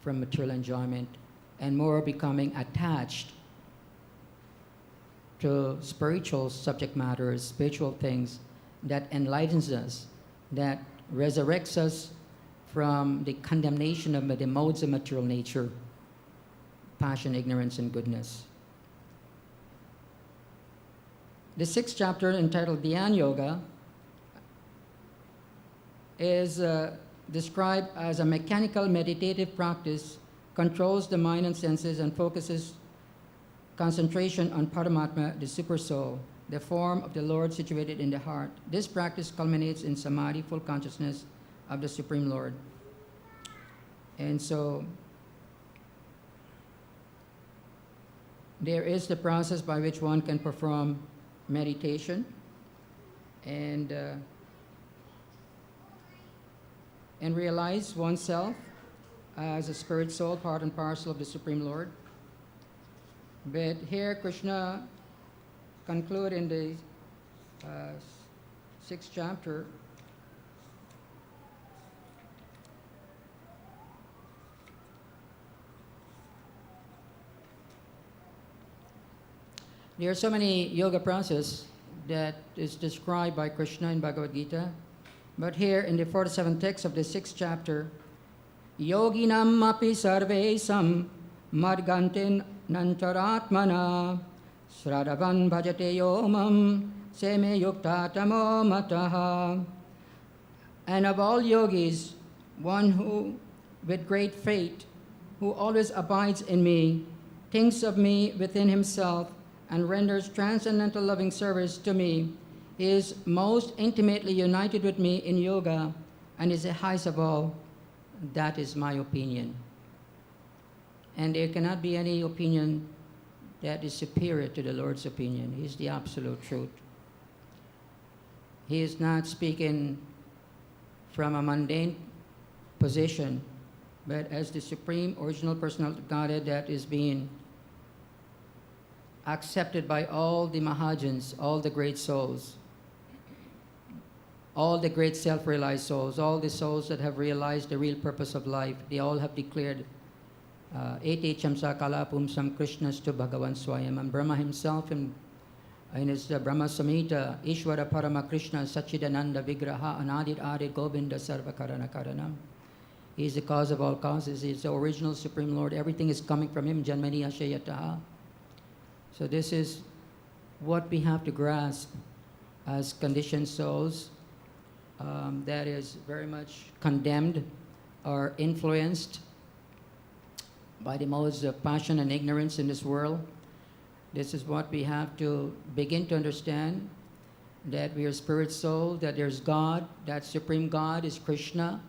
from material enjoyment and more becoming attached to spiritual subject matters, spiritual things that enlightens us, that resurrects us from the condemnation of the modes of material nature, passion, ignorance, and goodness. The 6th chapter, entitled Dhyan Yoga, is described as a mechanical meditative practice, controls the mind and senses, and focuses concentration on Paramatma, the super soul, the form of the Lord situated in the heart. This practice culminates in samadhi, full consciousness of the Supreme Lord. And so there is the process by which one can perform meditation and realize oneself as a spirit soul, part and parcel of the Supreme Lord. But here Krishna conclude in the 6th chapter there are so many yoga processes that is described by Krishna in Bhagavad Gita, but here in the 47th text of the 6th chapter, Yoginam api sarvesam madgantin nantaratmana sradavan bhajate yomam seme yukta tamo mataha and of all yogis, one who, with great faith, who always abides in me, thinks of me within himself, and renders transcendental loving service to me, is most intimately united with me in yoga, and is the highest of all. That is my opinion. And there cannot be any opinion that is superior to the Lord's opinion. He is the absolute truth. He is not speaking from a mundane position, but as the supreme original personal Godhead that is being accepted by all the Mahajans, all the great souls, all the great self-realized souls, all the souls that have realized the real purpose of life. They all have declared Ete Chamsa Kalapumsam Krishnastu Bhagavan Swayam. And Brahma himself in his Brahma Samhita, Ishvara Parama Krishna Sachidananda Vigraha Anadit Adi Govinda Sarva Karana Karanam. He is the cause of all causes. He is the original Supreme Lord. Everything is coming from him. Janmani Ashayataha. So this is what we have to grasp as conditioned souls, that is very much condemned or influenced by the modes of passion and ignorance in this world. This is what we have to begin to understand, that we are spirit soul, that there's God, that supreme God is Krishna.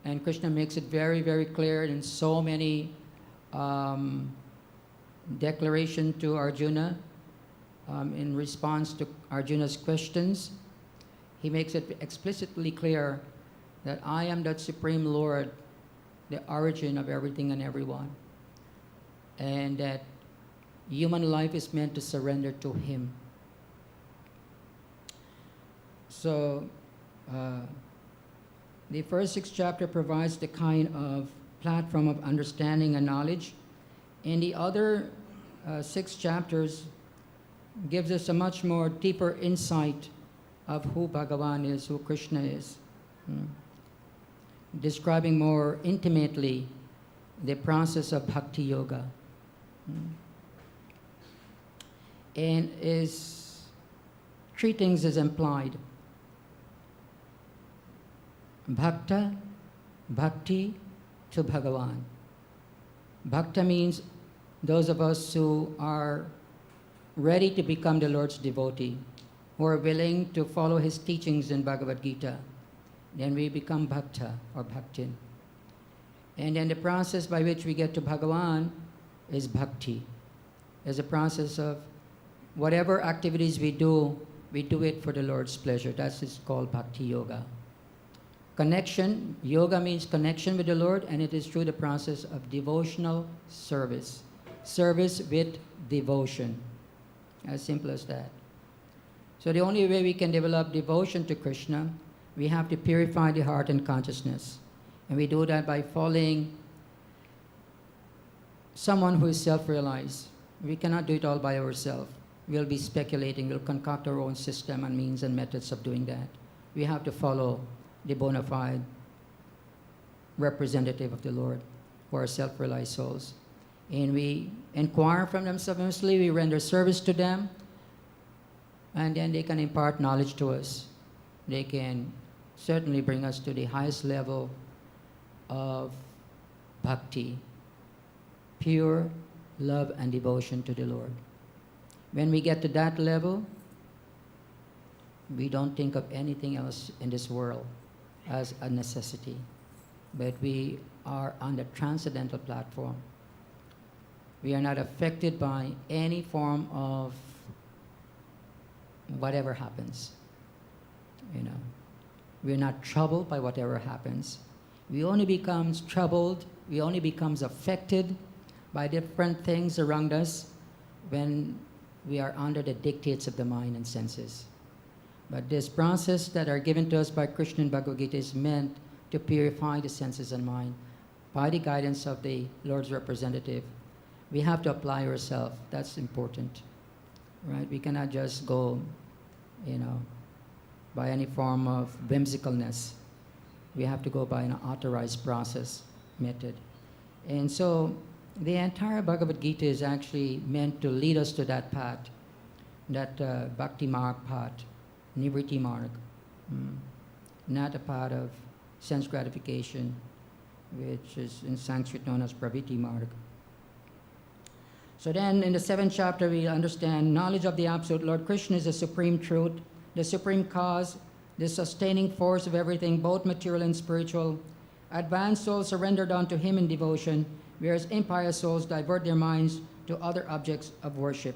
And Krishna makes it very, very clear in so many declaration to Arjuna in response to Arjuna's questions. He makes it explicitly clear that I am that Supreme Lord, the origin of everything and everyone, and that human life is meant to surrender to him. So the first 6 chapters provides the kind of platform of understanding and knowledge. And the other 6 chapters gives us a much more deeper insight of who Bhagavan is, who Krishna is, describing more intimately the process of bhakti yoga. And is 3 things is implied. Bhakta, bhakti to Bhagavan. Bhakta means those of us who are ready to become the Lord's devotee, who are willing to follow his teachings in Bhagavad Gita. Then we become bhakta or bhaktin. And then the process by which we get to Bhagavan is bhakti. It's a process of whatever activities we do it for the Lord's pleasure. That's called bhakti yoga. Connection, yoga means connection with the Lord, and it is through the process of devotional service. Service with devotion. As simple as that. So the only way we can develop devotion to Krishna, we have to purify the heart and consciousness. And we do that by following someone who is self-realized. We cannot do it all by ourselves. We'll be speculating, we'll concoct our own system and means and methods of doing that. We have to follow the bona fide representative of the Lord, who are self-realized souls. And we inquire from them submissively, we render service to them, and then they can impart knowledge to us. They can certainly bring us to the highest level of bhakti, pure love and devotion to the Lord. When we get to that level, we don't think of anything else in this world as a necessity, but we are on the transcendental platform. We are not affected by any form of whatever happens. We're not troubled by whatever happens. We only becomes troubled, we only becomes affected by different things around us when we are under the dictates of the mind and senses. But this process that are given to us by Krishna and Bhagavad Gita is meant to purify the senses and mind by the guidance of the Lord's representative. We have to apply ourselves. That's important, right? We cannot just go, by any form of whimsicalness. We have to go by an authorized process method. And so the entire Bhagavad Gita is actually meant to lead us to that path, that bhakti marg path, nivritti marg. not a part of sense gratification, which is in Sanskrit known as praviti marg. So then in the 7th chapter we understand knowledge of the Absolute Lord Krishna is the supreme truth, the supreme cause, the sustaining force of everything, both material and spiritual. Advanced souls surrendered unto him in devotion, whereas impious souls divert their minds to other objects of worship.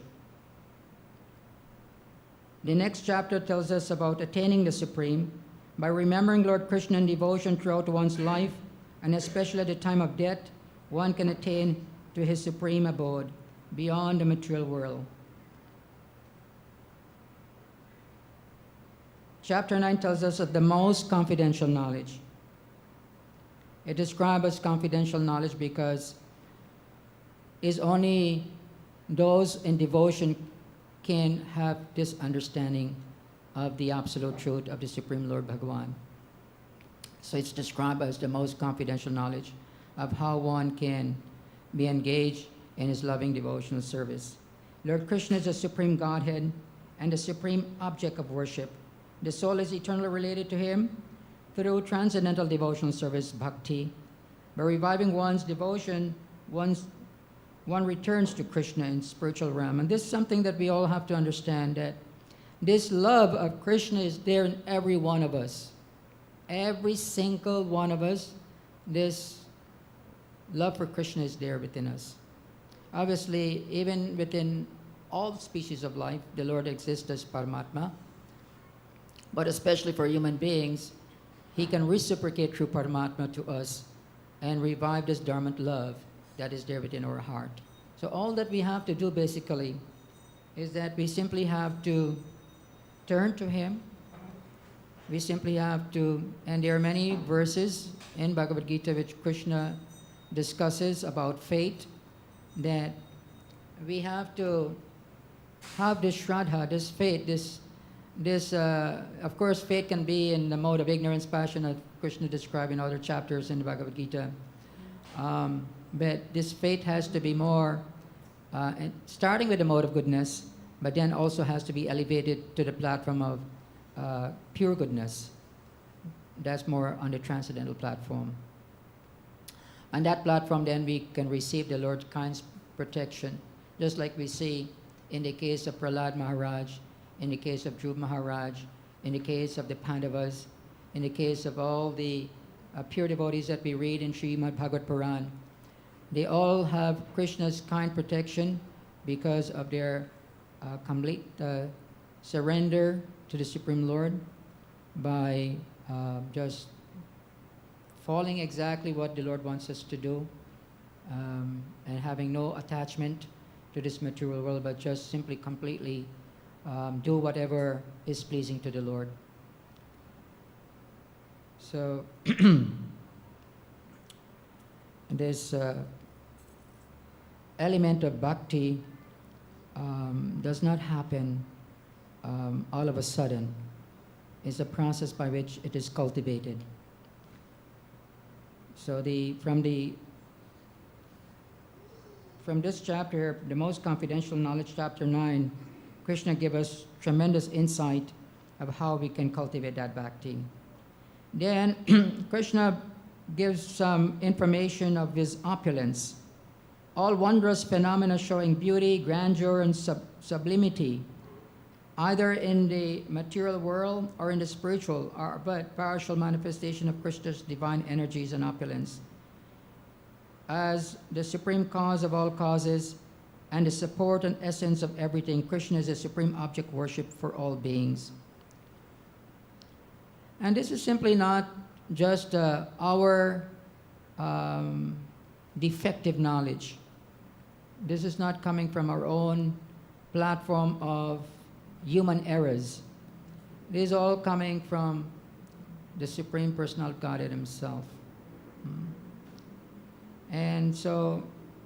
The next chapter tells us about attaining the Supreme. By remembering Lord Krishna in devotion throughout one's life, and especially at the time of death, one can attain to his supreme abode beyond the material world. Chapter 9 tells us of the most confidential knowledge. It describes as confidential knowledge because it's only those in devotion can have this understanding of the absolute truth of the Supreme Lord Bhagavan. So it's described as the most confidential knowledge of how one can be engaged in his loving devotional service. Lord Krishna is the Supreme Godhead and the supreme object of worship. The soul is eternally related to him through transcendental devotional service, bhakti. By reviving one's devotion, one returns to Krishna in spiritual realm. And this is something that we all have to understand, that this love of Krishna is there in every one of us. Every single one of us, this love for Krishna is there within us. Obviously, even within all species of life, the Lord exists as Paramatma. But especially for human beings, he can reciprocate through Paramatma to us and revive this dormant love that is there within our heart. So all that we have to do basically is that we simply have to turn to him. We simply have to, and there are many verses in Bhagavad Gita which Krishna discusses about fate, that we have to have this shraddha, this faith, of course, faith can be in the mode of ignorance, passion, as Krishna described in other chapters in the Bhagavad Gita. But this faith has to be more, starting with the mode of goodness, but then also has to be elevated to the platform of pure goodness. That's more on the transcendental platform. On that platform, then we can receive the Lord's kind protection, just like we see in the case of Prahlad Maharaj, in the case of Dhruv Maharaj, in the case of the Pandavas, in the case of all the pure devotees that we read in Srimad Bhagavad Puran. They all have Krishna's kind protection because of their complete surrender to the Supreme Lord by just following exactly what the Lord wants us to do, and having no attachment to this material world, but just simply completely do whatever is pleasing to the Lord. So this element of bhakti does not happen all of a sudden. It's a process by which it is cultivated. So from this chapter, the most confidential knowledge, chapter 9, Krishna gives us tremendous insight of how we can cultivate that bhakti. Then Krishna gives some information of his opulence. All wondrous phenomena showing beauty, grandeur, and sublimity, either in the material world or in the spiritual, are but partial manifestation of Krishna's divine energies and opulence. As the supreme cause of all causes and the support and essence of everything, Krishna is the supreme object worship for all beings. And this is simply not just our defective knowledge. This is not coming from our own platform of human errors. It is all coming from the Supreme Personality of Godhead himself. And so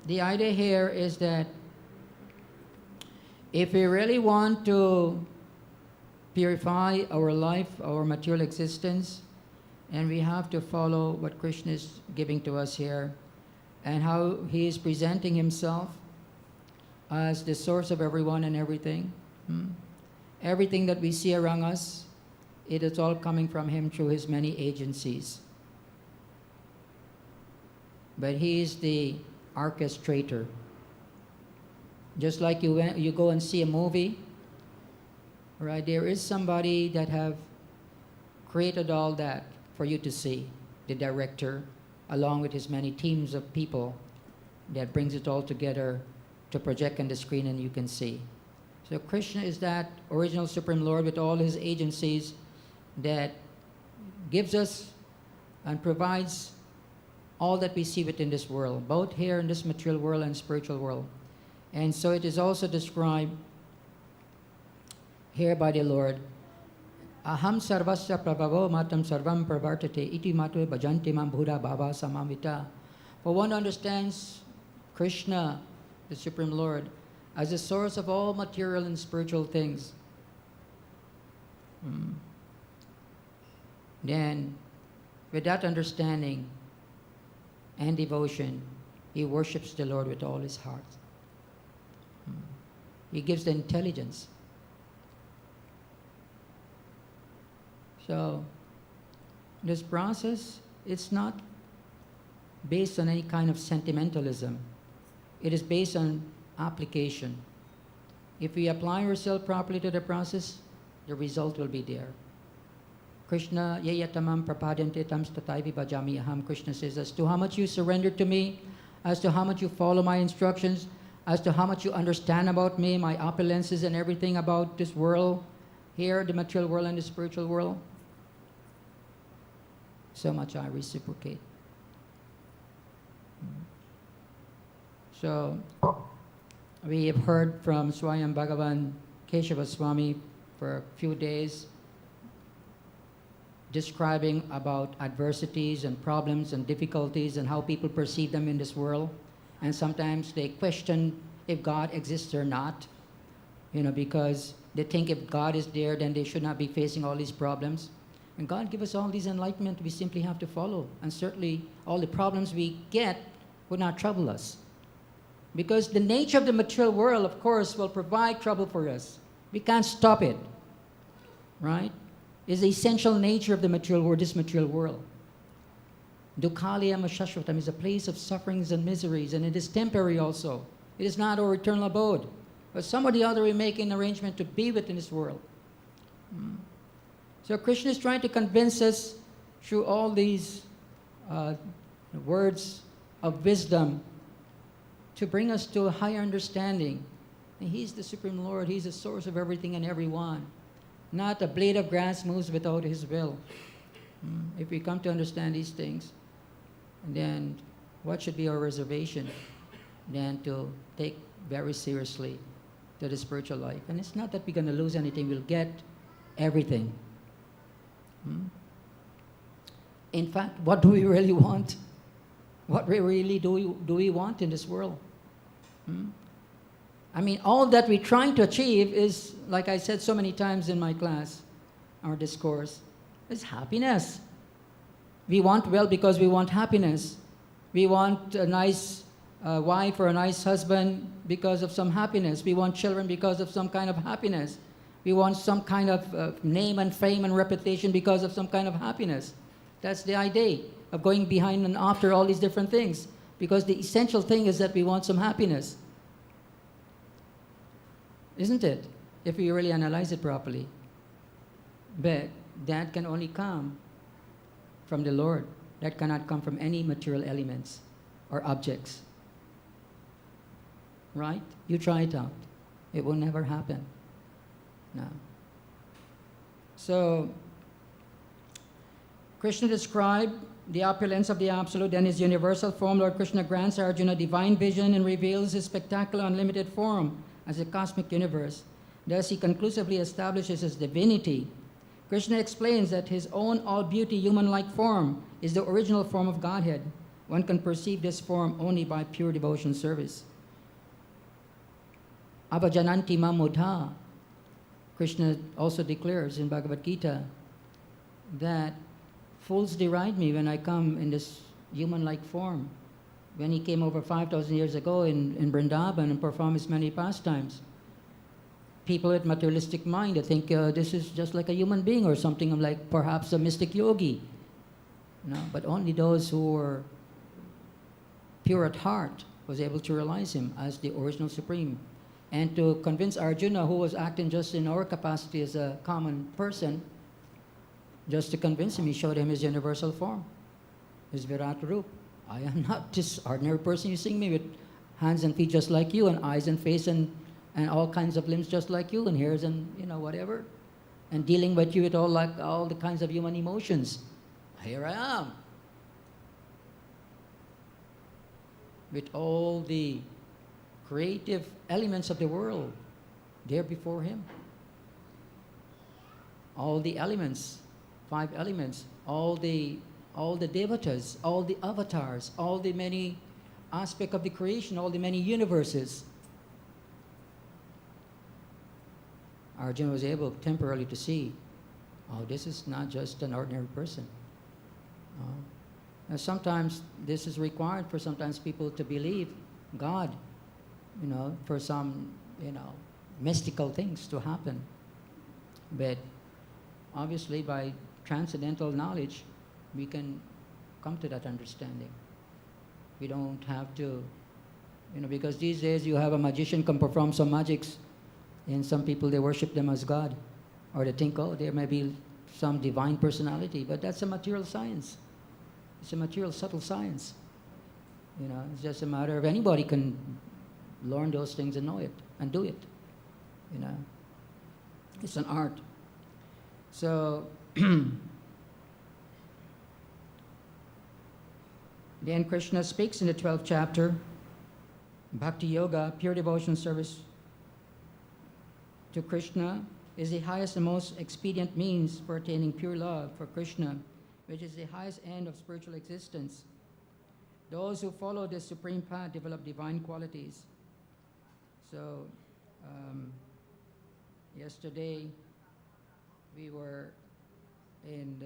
the idea here is that if we really want to purify our life, our material existence, and we have to follow what Krishna is giving to us here and how he is presenting himself as the source of everyone and everything. Everything that we see around us it is all coming from him through his many agencies. But he is the orchestrator. Just like you go and see a movie, right? There is somebody that have created all that for you to see, the director, along with his many teams of people that brings it all together to project on the screen and you can see. So Krishna is that original Supreme Lord with all his agencies that gives us and provides all that we see within this world, both here in this material world and spiritual world. And so it is also described here by the Lord, Aham sarvasya prabhavo matam sarvam pravartate iti matve bhajanti mam bhuda bhava samamita. For one understands Krishna, the Supreme Lord, as the source of all material and spiritual things. Then, with that understanding and devotion, he worships the Lord with all his heart. He gives the intelligence. So, this process, it's not based on any kind of sentimentalism. It is based on application. If we apply ourselves properly to the process, the result will be there. Krishna yayatamam prapadante tam stataivi bhajami aham. Krishna says, as to how much you surrender to me, as to how much you follow my instructions, as to how much you understand about me, my opulences and everything about this world, here, the material world and the spiritual world, so much I reciprocate. So, we have heard from Swayam Bhagavan Keshava Swami for a few days, describing about adversities and problems and difficulties and how people perceive them in this world. And sometimes they question if God exists or not, because they think if God is there, then they should not be facing all these problems. And God give us all these enlightenment, we simply have to follow. And certainly all the problems we get would not trouble us. Because the nature of the material world, of course, will provide trouble for us. We can't stop it, right? It's the essential nature of the material world, this material world. Dukhaliyam Shashvatam is a place of sufferings and miseries, and it is temporary also. It is not our eternal abode. But some or the other we make an arrangement to be within this world. So Krishna is trying to convince us through all these words of wisdom to bring us to a higher understanding. And he's the Supreme Lord. He's the source of everything and everyone. Not a blade of grass moves without his will. If we come to understand these things, then what should be our reservation? Then to take very seriously to the spiritual life. And it's not that we're going to lose anything. We'll get everything. In fact, what do we really want? What really do we want in this world? I mean, all that we're trying to achieve is, like I said so many times in my class, our discourse, is happiness. We want wealth because we want happiness. We want a nice wife or a nice husband because of some happiness. We want children because of some kind of happiness. We want some kind of name and fame and reputation because of some kind of happiness. That's the idea of going behind and after all these different things. Because the essential thing is that we want some happiness. Isn't it? If we really analyze it properly. But that can only come from the Lord. That cannot come from any material elements or objects. Right? You try it out. It will never happen. No. So, Krishna described the opulence of the Absolute and his universal form. Lord Krishna grants Arjuna divine vision and reveals his spectacular unlimited form as a cosmic universe. Thus, he conclusively establishes his divinity. Krishna explains that his own all-beauty human-like form is the original form of Godhead. One can perceive this form only by pure devotion service. Avajananti mamudha. Krishna also declares in Bhagavad Gita that fools deride me when I come in this human-like form. When he came over 5,000 years ago in Vrindavan and performed his many pastimes. people with materialistic mind. They think this is just like a human being or something. I'm like perhaps a mystic yogi. No, but only those who were pure at heart was able to realize him as the original supreme. And to convince Arjuna, who was acting just in our capacity as a common person, just to convince him, he showed him his universal form, his Virat Rup. I am not this ordinary person you seeing me with hands and feet just like you, and eyes and face and all kinds of limbs just like you, and hairs and whatever, and dealing with you with all the kinds of human emotions. Here I am, with all the creative elements of the world there before him. All the elements, 5 elements, all the devatas, all the avatars, all the many aspects of the creation, all the many universes. Arjuna was able temporarily to see, oh, this is not just an ordinary person. Now sometimes this is required for sometimes people to believe God, for some, mystical things to happen. But obviously by transcendental knowledge, we can come to that understanding. We don't have to, because these days you have a magician come perform some magics, and some people, they worship them as God, or they think, oh, there may be some divine personality, but that's a material science. It's a material, subtle science. It's just a matter of anybody can learn those things and know it and do it. It's an art. So then Krishna speaks in the 12th chapter, Bhakti Yoga, pure devotion service to Krishna is the highest and most expedient means for attaining pure love for Krishna, which is the highest end of spiritual existence. Those who follow this supreme path develop divine qualities. So, yesterday we were in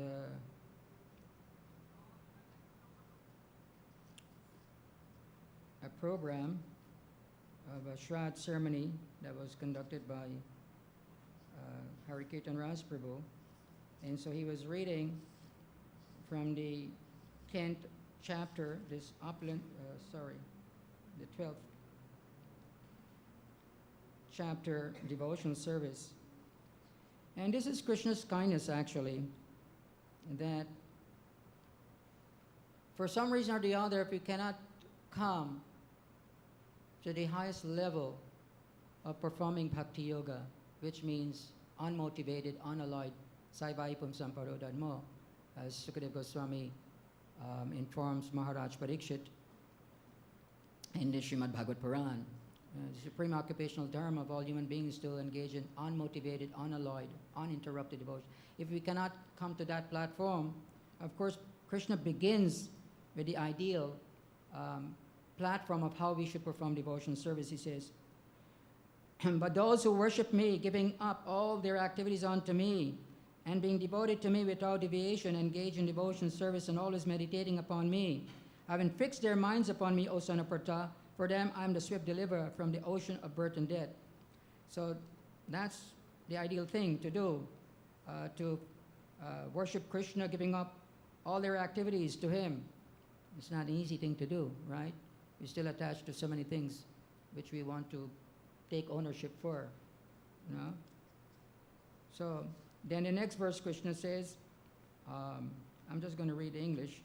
a program of a Shraddh ceremony that was conducted by Harikirtan Raj Prabhu. And so he was reading from the 10th chapter, this opulent, the 12th chapter, devotion service. And this is Krishna's kindness, actually, that for some reason or the other, if we cannot come to the highest level of performing bhakti yoga, which means unmotivated, unalloyed, Saivayipum Samparodadmo, as Sukadeva Goswami informs Maharaj Parikshit in the Srimad Bhagavad Puran. The supreme occupational dharma of all human beings is to engage in unmotivated, unalloyed, uninterrupted devotion. If we cannot come to that platform, of course, Krishna begins with the ideal platform of how we should perform devotion service. He says, but those who worship me, giving up all their activities unto me, and being devoted to me without deviation, engage in devotion service and always meditating upon me, having fixed their minds upon me, O son of Partha, for them I am the swift deliverer from the ocean of birth and death. So that's the ideal thing to do, to worship Krishna, giving up all their activities to him. It's not an easy thing to do, right? We're still attached to so many things which we want to take ownership for, So then the next verse, Krishna says, I'm just going to read the English.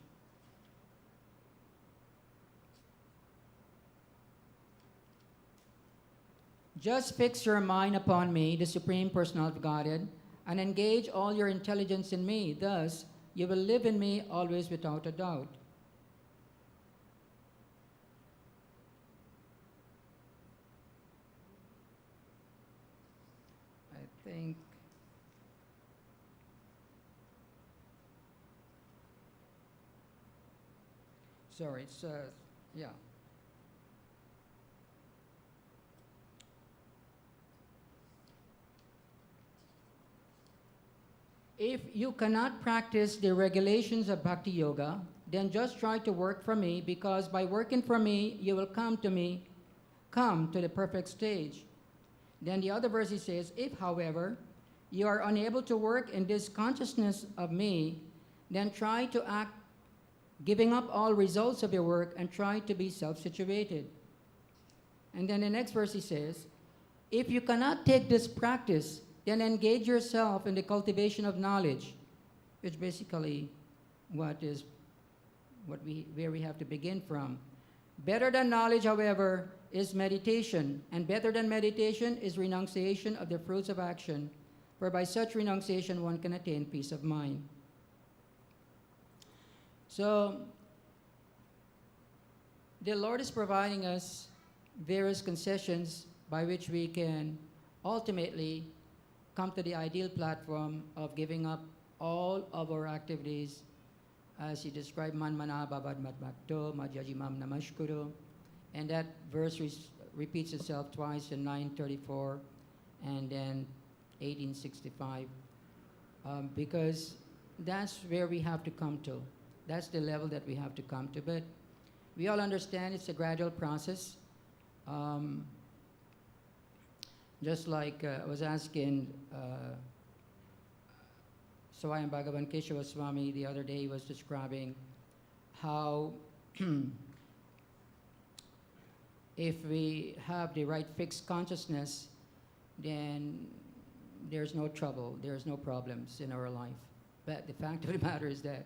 Just fix your mind upon me, the Supreme Personality of Godhead, and engage all your intelligence in me. Thus, you will live in me always without a doubt. I think sorry, it's yeah. If you cannot practice the regulations of Bhakti Yoga, then just try to work for me, because by working for me, you will come to the perfect stage. Then the other verse he says, if, however, you are unable to work in this consciousness of me, then try to act, giving up all results of your work, and try to be self-situated. And then the next verse he says, if you cannot take this practice, then engage yourself in the cultivation of knowledge, which basically where we have to begin from. Better than knowledge, however, is meditation, and better than meditation is renunciation of the fruits of action, for by such renunciation one can attain peace of mind. So, the Lord is providing us various concessions by which we can ultimately come to the ideal platform of giving up all of our activities, as he described, man mana babad matmakto madhyajimam namashkuru, and that verse repeats itself twice in 934 and then 1865, because that's where we have to come to. That's the level that we have to come to. But we all understand it's a gradual process. Just like I was asking Swayam Bhagavan Keshava Swami the other day, he was describing how if we have the right fixed consciousness, then there's no trouble, there's no problems in our life. But the fact of the matter is that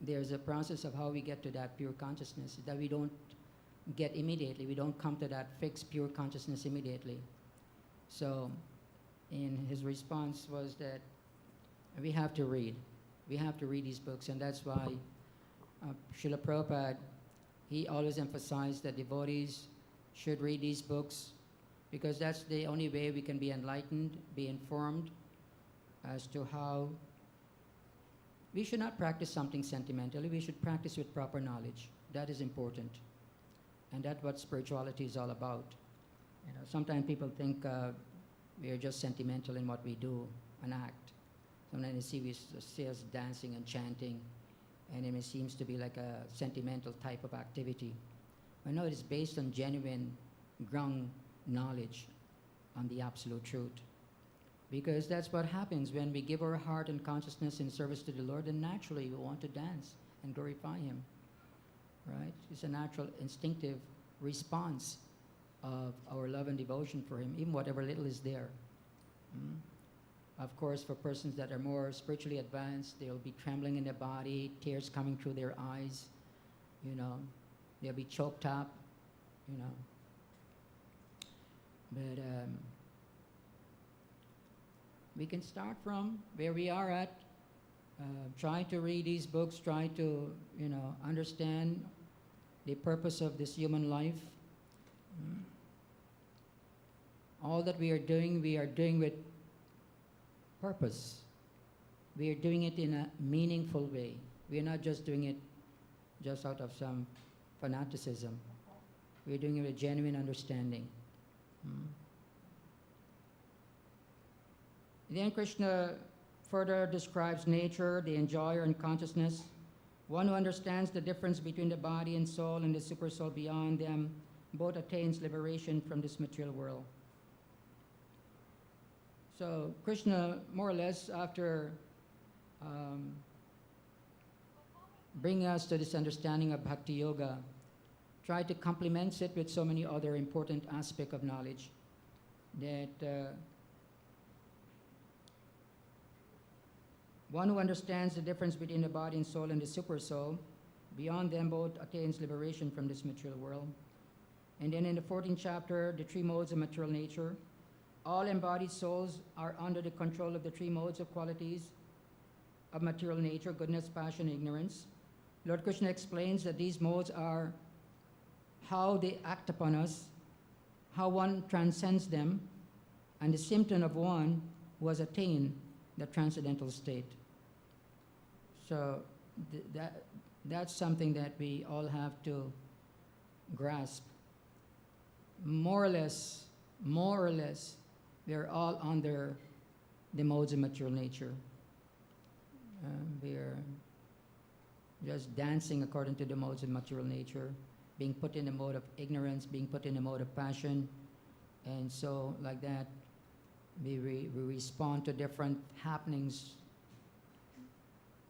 there's a process of how we get to that pure consciousness that we don't get immediately. We don't come to that fixed pure consciousness immediately. So, in his response was that we have to read. We have to read these books, and that's why Srila Prabhupada, he always emphasized that devotees should read these books, because that's the only way we can be enlightened, be informed as to how we should not practice something sentimentally. We should practice with proper knowledge. That is important. And that's what spirituality is all about. You know, sometimes people think we are just sentimental in what we do and act. Sometimes we see us dancing and chanting, and it seems to be like a sentimental type of activity. I know it is based on genuine ground knowledge on the absolute truth. Because that's what happens when we give our heart and consciousness in service to the Lord, and naturally we want to dance and glorify Him. Right? It's a natural, instinctive response of our love and devotion for Him, even whatever little is there. Of course, for persons that are more spiritually advanced, they'll be trembling in their body, tears coming through their eyes, you know, they'll be choked up, you know. But we can start from where we are at, try to read these books, try to, you know, understand the purpose of this human life. All that we are doing with purpose. We are doing it in a meaningful way. We are not just doing it just out of some fanaticism. We are doing it with genuine understanding. Then Krishna further describes nature, the enjoyer, and consciousness. One who understands the difference between the body and soul and the super soul beyond them both attains liberation from this material world. So Krishna, more or less, after bringing us to this understanding of Bhakti Yoga, tried to complement it with so many other important aspects of knowledge that one who understands the difference between the body and soul and the super soul, beyond them both attains liberation from this material world. And then in the 14th chapter, the three modes of material nature. All embodied souls are under the control of the three modes of qualities of material nature: goodness, passion, ignorance. Lord Krishna explains that these modes are how they act upon us, how one transcends them, and the symptom of one who has attained the transcendental state. So that's something that we all have to grasp. More or less, we are all under the modes of material nature. We are just dancing according to the modes of material nature, being put in the mode of ignorance, being put in the mode of passion, And so, like that, we respond to different happenings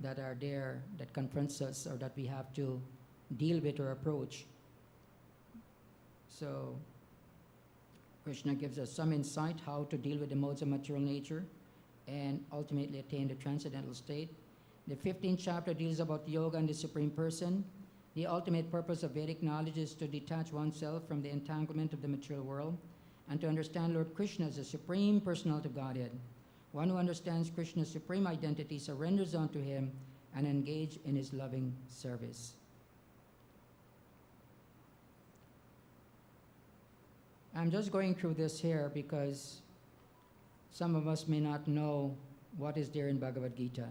that are there, that confronts us, or that we have to deal with or approach. So, Krishna gives us some insight how to deal with the modes of material nature and ultimately attain the transcendental state. The 15th chapter deals about yoga and the Supreme Person. The ultimate purpose of Vedic knowledge is to detach oneself from the entanglement of the material world and to understand Lord Krishna as the Supreme Personality of Godhead. One who understands Krishna's supreme identity surrenders unto him and engages in his loving service. I'm just going through this here because some of us may not know what is there in Bhagavad Gita.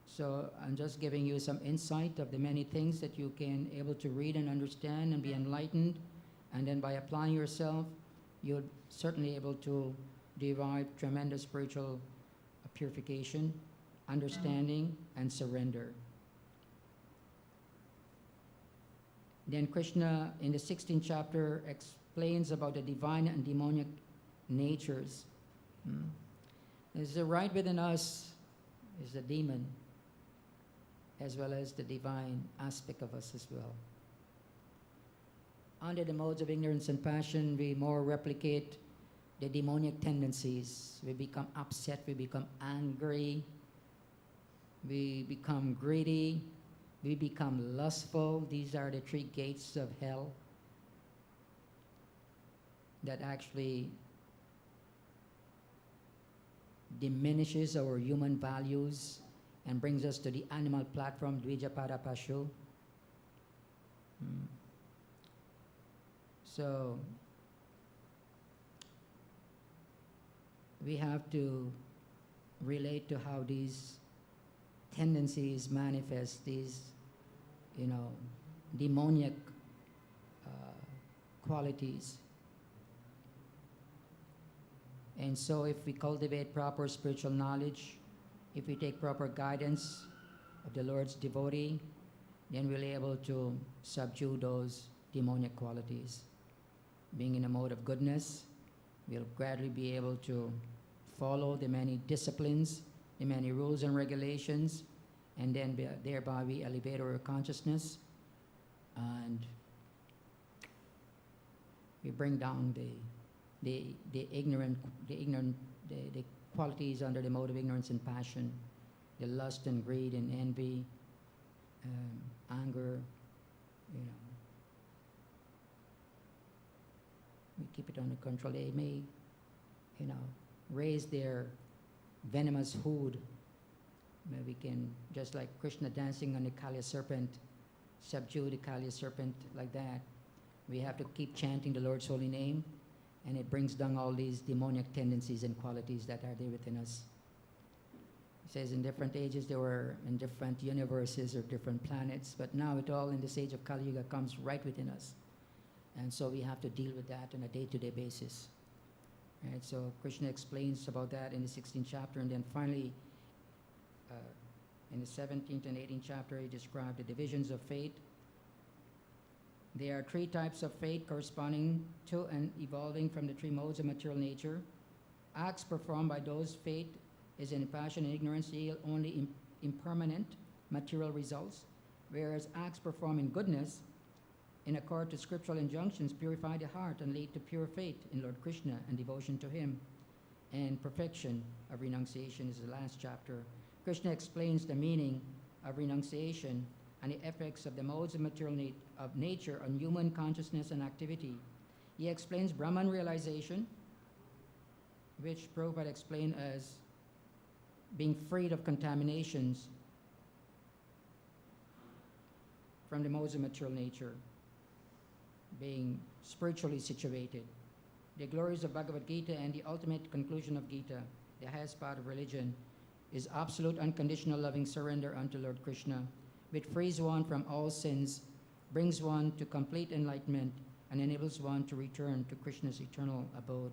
So I'm just giving you some insight of the many things that you can able to read and understand and be enlightened. And then by applying yourself, you're certainly able to derive tremendous spiritual purification, understanding, and surrender. Then Krishna, in the 16th chapter, explains about the divine and demonic natures. There's a right within us is the demon, as well as the divine aspect of us as well. Under the modes of ignorance and passion, we more replicate the demonic tendencies. We become upset, we become angry, we become greedy, we become lustful. These are the three gates of hell that actually diminishes our human values and brings us to the animal platform, Dvijapada Pashu. So we have to relate to how these tendencies manifest, these, demoniac qualities. And so if we cultivate proper spiritual knowledge, if we take proper guidance of the Lord's devotee, then we'll be able to subdue those demonic qualities. Being in a mode of goodness, we'll gradually be able to follow the many disciplines, the many rules and regulations, and then thereby we elevate our consciousness and we bring down the qualities under the mode of ignorance and passion, the lust and greed and envy, anger, we keep it under control. They may, raise their venomous hood. Maybe we can, just like Krishna dancing on the Kali serpent, subdue the Kali serpent like that. We have to keep chanting the Lord's holy name, and it brings down all these demonic tendencies and qualities that are there within us. It says in different ages they were in different universes or different planets, but now it all in this age of Kali Yuga comes right within us. And so we have to deal with that on a day-to-day basis. Right? So Krishna explains about that in the 16th chapter, and then finally in the 17th and 18th chapter he described the divisions of fate. There are three types of fate corresponding to and evolving from the three modes of material nature. Acts performed by those fate is in passion and ignorance yield only impermanent material results, whereas acts performed in goodness in accord to scriptural injunctions purify the heart and lead to pure faith in Lord Krishna and devotion to him. And perfection of renunciation is the last chapter. Krishna explains the meaning of renunciation and the effects of the modes of material of nature on human consciousness and activity. He explains Brahman realization, which Prabhupada explained as being freed of contaminations from the modes of material nature, being spiritually situated. The glories of Bhagavad Gita and the ultimate conclusion of Gita, the highest part of religion, is absolute unconditional loving surrender unto Lord Krishna, which frees one from all sins, brings one to complete enlightenment, and enables one to return to Krishna's eternal abode.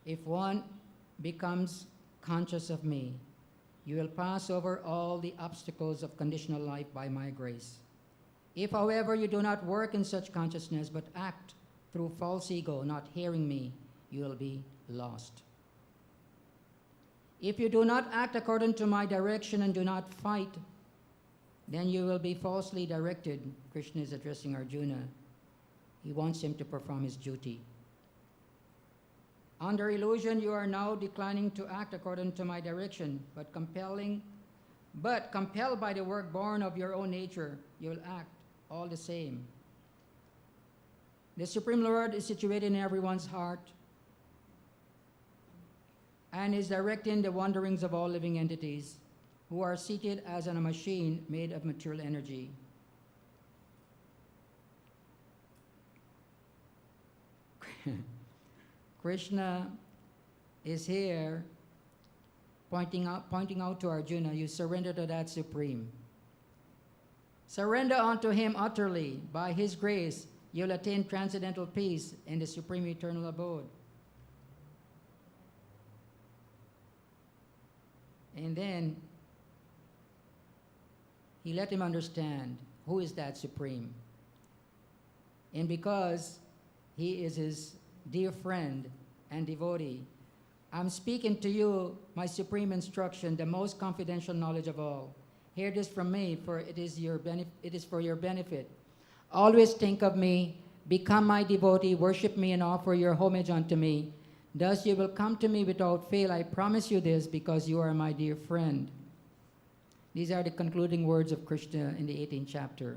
If one becomes conscious of me, You will pass over all the obstacles of conditional life by my grace. If, however, you do not work in such consciousness but act through false ego, not hearing me, you will be lost. If you do not act according to my direction and do not fight, then you will be falsely directed. Krishna is addressing Arjuna. He wants him to perform his duty. Under illusion, you are now declining to act according to my direction, but compelled by the work born of your own nature, you will act all the same. The Supreme Lord is situated in everyone's heart and is directing the wanderings of all living entities who are seated as on a machine made of material energy. Krishna is here pointing out to Arjuna, you surrender to that Supreme. Surrender unto him utterly. By his grace, you'll attain transcendental peace in the supreme eternal abode. And then he let him understand who is that Supreme. And because he is his dear friend and devotee, I'm speaking to you my supreme instruction, the most confidential knowledge of all. Hear this from me, for it is for your benefit. Always think of me, become my devotee, worship me, and offer your homage unto me. Thus you will come to me without fail. I promise you this, because you are my dear friend. These are the concluding words of Krishna in the 18th chapter.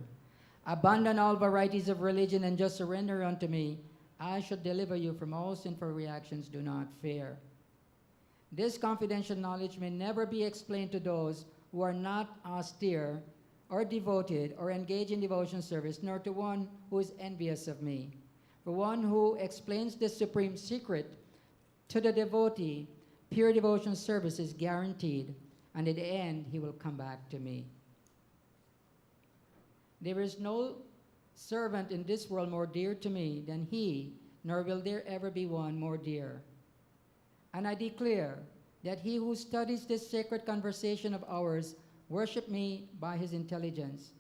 Abandon all varieties of religion and just surrender unto me. I shall deliver you from all sinful reactions. Do not fear. This confidential knowledge may never be explained to those who are not austere or devoted or engaged in devotion service, nor to one who is envious of me. For one who explains this supreme secret to the devotee, pure devotion service is guaranteed, and in the end, he will come back to me. There is no servant in this world more dear to me than he, nor will there ever be one more dear. And I declare that he who studies this sacred conversation of ours worship me by his intelligence,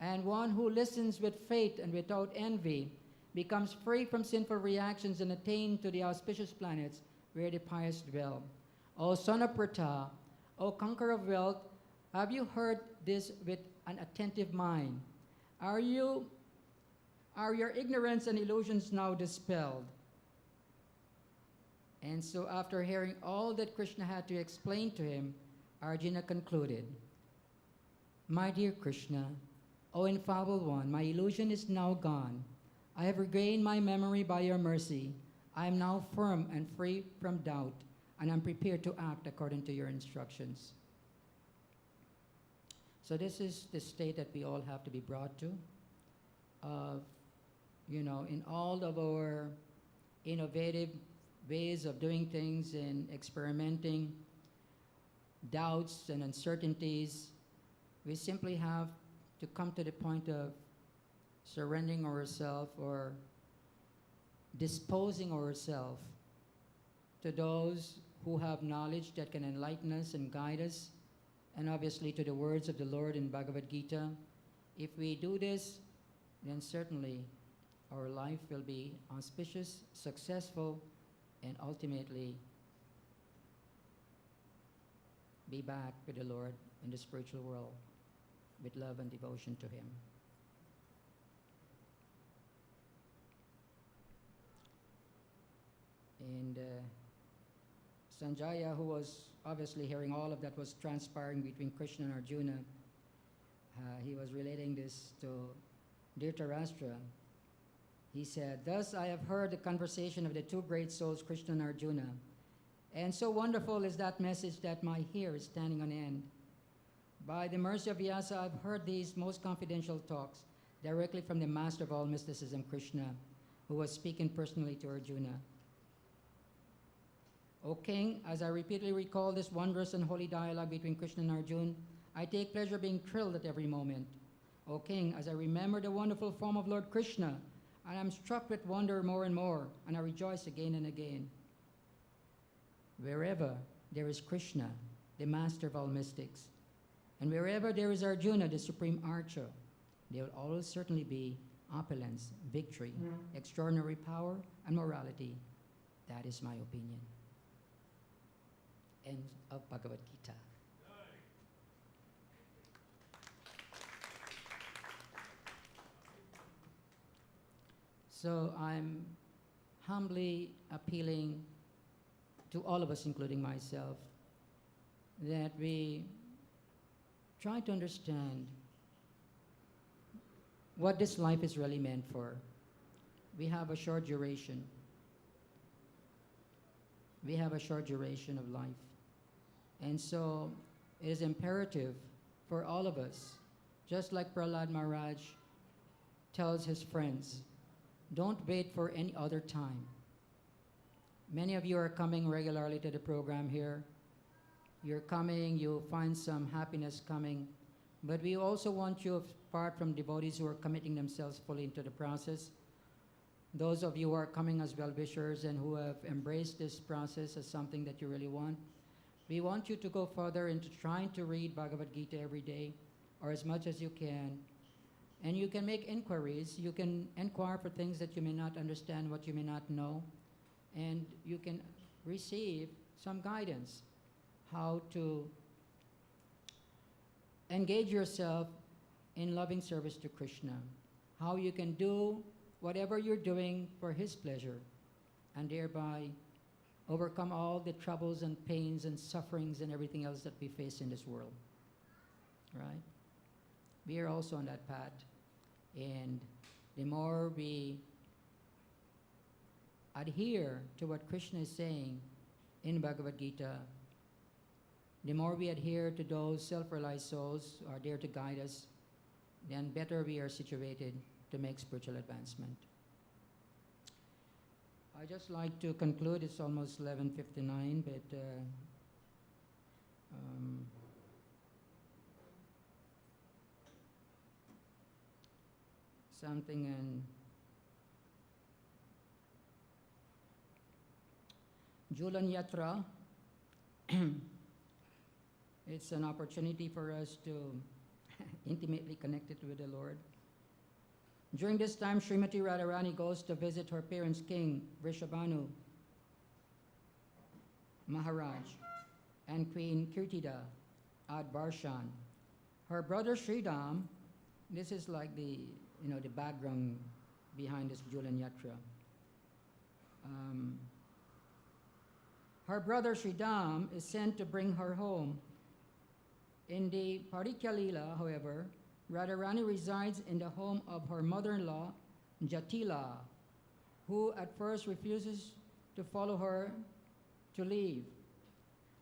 and one who listens with faith and without envy becomes free from sinful reactions and attain to the auspicious planets where the pious dwell. O son of Pratha, O conqueror of wealth, have you heard this with an attentive mind? Are your ignorance and illusions now dispelled? And so after hearing all that Krishna had to explain to him, Arjuna concluded, My dear Krishna, O infallible one, my illusion is now gone. I have regained my memory by your mercy. I am now firm and free from doubt, and I'm prepared to act according to your instructions. So this is the state that we all have to be brought to. In all of our innovative ways of doing things and experimenting, doubts and uncertainties, we simply have to come to the point of surrendering ourselves or disposing ourselves to those who have knowledge that can enlighten us and guide us, and obviously to the words of the Lord in Bhagavad Gita. If we do this, then certainly our life will be auspicious, successful, and ultimately be back with the Lord in the spiritual world with love and devotion to him. And Sanjaya, who was obviously hearing all of that was transpiring between Krishna and Arjuna, he was relating this to Dhritarashtra. He said, Thus I have heard the conversation of the two great souls, Krishna and Arjuna. And so wonderful is that message that my ear is standing on end. By the mercy of Vyasa, I've heard these most confidential talks directly from the master of all mysticism, Krishna, who was speaking personally to Arjuna. O King, as I repeatedly recall this wondrous and holy dialogue between Krishna and Arjuna, I take pleasure being thrilled at every moment. O King, as I remember the wonderful form of Lord Krishna, I am struck with wonder more and more, and I rejoice again and again. Wherever there is Krishna, the master of all mystics. And wherever there is Arjuna, the supreme archer, there will always certainly be opulence, victory, extraordinary power, and morality. That is my opinion. End of Bhagavad Gita. So I'm humbly appealing to all of us, including myself, that we try to understand what this life is really meant for. We have a short duration. We have a short duration of life. And so it is imperative for all of us, just like Prahlad Maharaj tells his friends, don't wait for any other time. Many of you are coming regularly to the program here. You're coming, you'll find some happiness coming. But we also want you, apart from devotees who are committing themselves fully into the process, those of you who are coming as well-wishers and who have embraced this process as something that you really want, we want you to go further into trying to read Bhagavad Gita every day, or as much as you can. And you can make inquiries. You can inquire for things that you may not understand, what you may not know. And you can receive some guidance how to engage yourself in loving service to Krishna, how you can do whatever you're doing for his pleasure, and thereby overcome all the troubles and pains and sufferings and everything else that we face in this world, right? We are also on that path, and the more we adhere to what Krishna is saying in Bhagavad Gita, the more we adhere to those self-realized souls who are there to guide us, then better we are situated to make spiritual advancement. I just like to conclude. It's almost 11:59, but something in Julan Yatra. It's an opportunity for us to intimately connect it with the Lord. During this time, Srimati Radharani goes to visit her parents, King Vrishabhanu Maharaj and Queen Kirtida at Barshan. Her brother Sridham, this is like the background behind this Julan Yatra. Her brother Sridham is sent to bring her home. In the Parikya Leela, however, Radharani resides in the home of her mother-in-law, Jatila, who at first refuses to follow her to leave.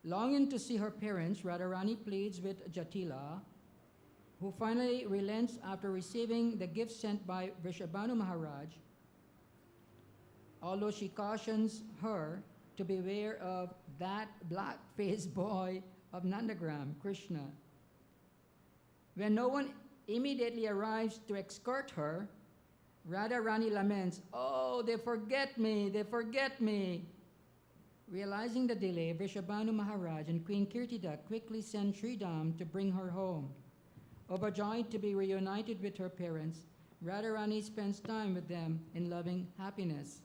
Longing to see her parents, Radharani pleads with Jatila, who finally relents after receiving the gift sent by Vrishabhanu Maharaj, although she cautions her to beware of that black-faced boy of Nandagram, Krishna. When no one immediately arrives to escort her, Radharani laments, "Oh, they forget me, they forget me." Realizing the delay, Vrishabhanu Maharaj and Queen Kirtida quickly send Sridham to bring her home. Overjoyed to be reunited with her parents, Radharani spends time with them in loving happiness.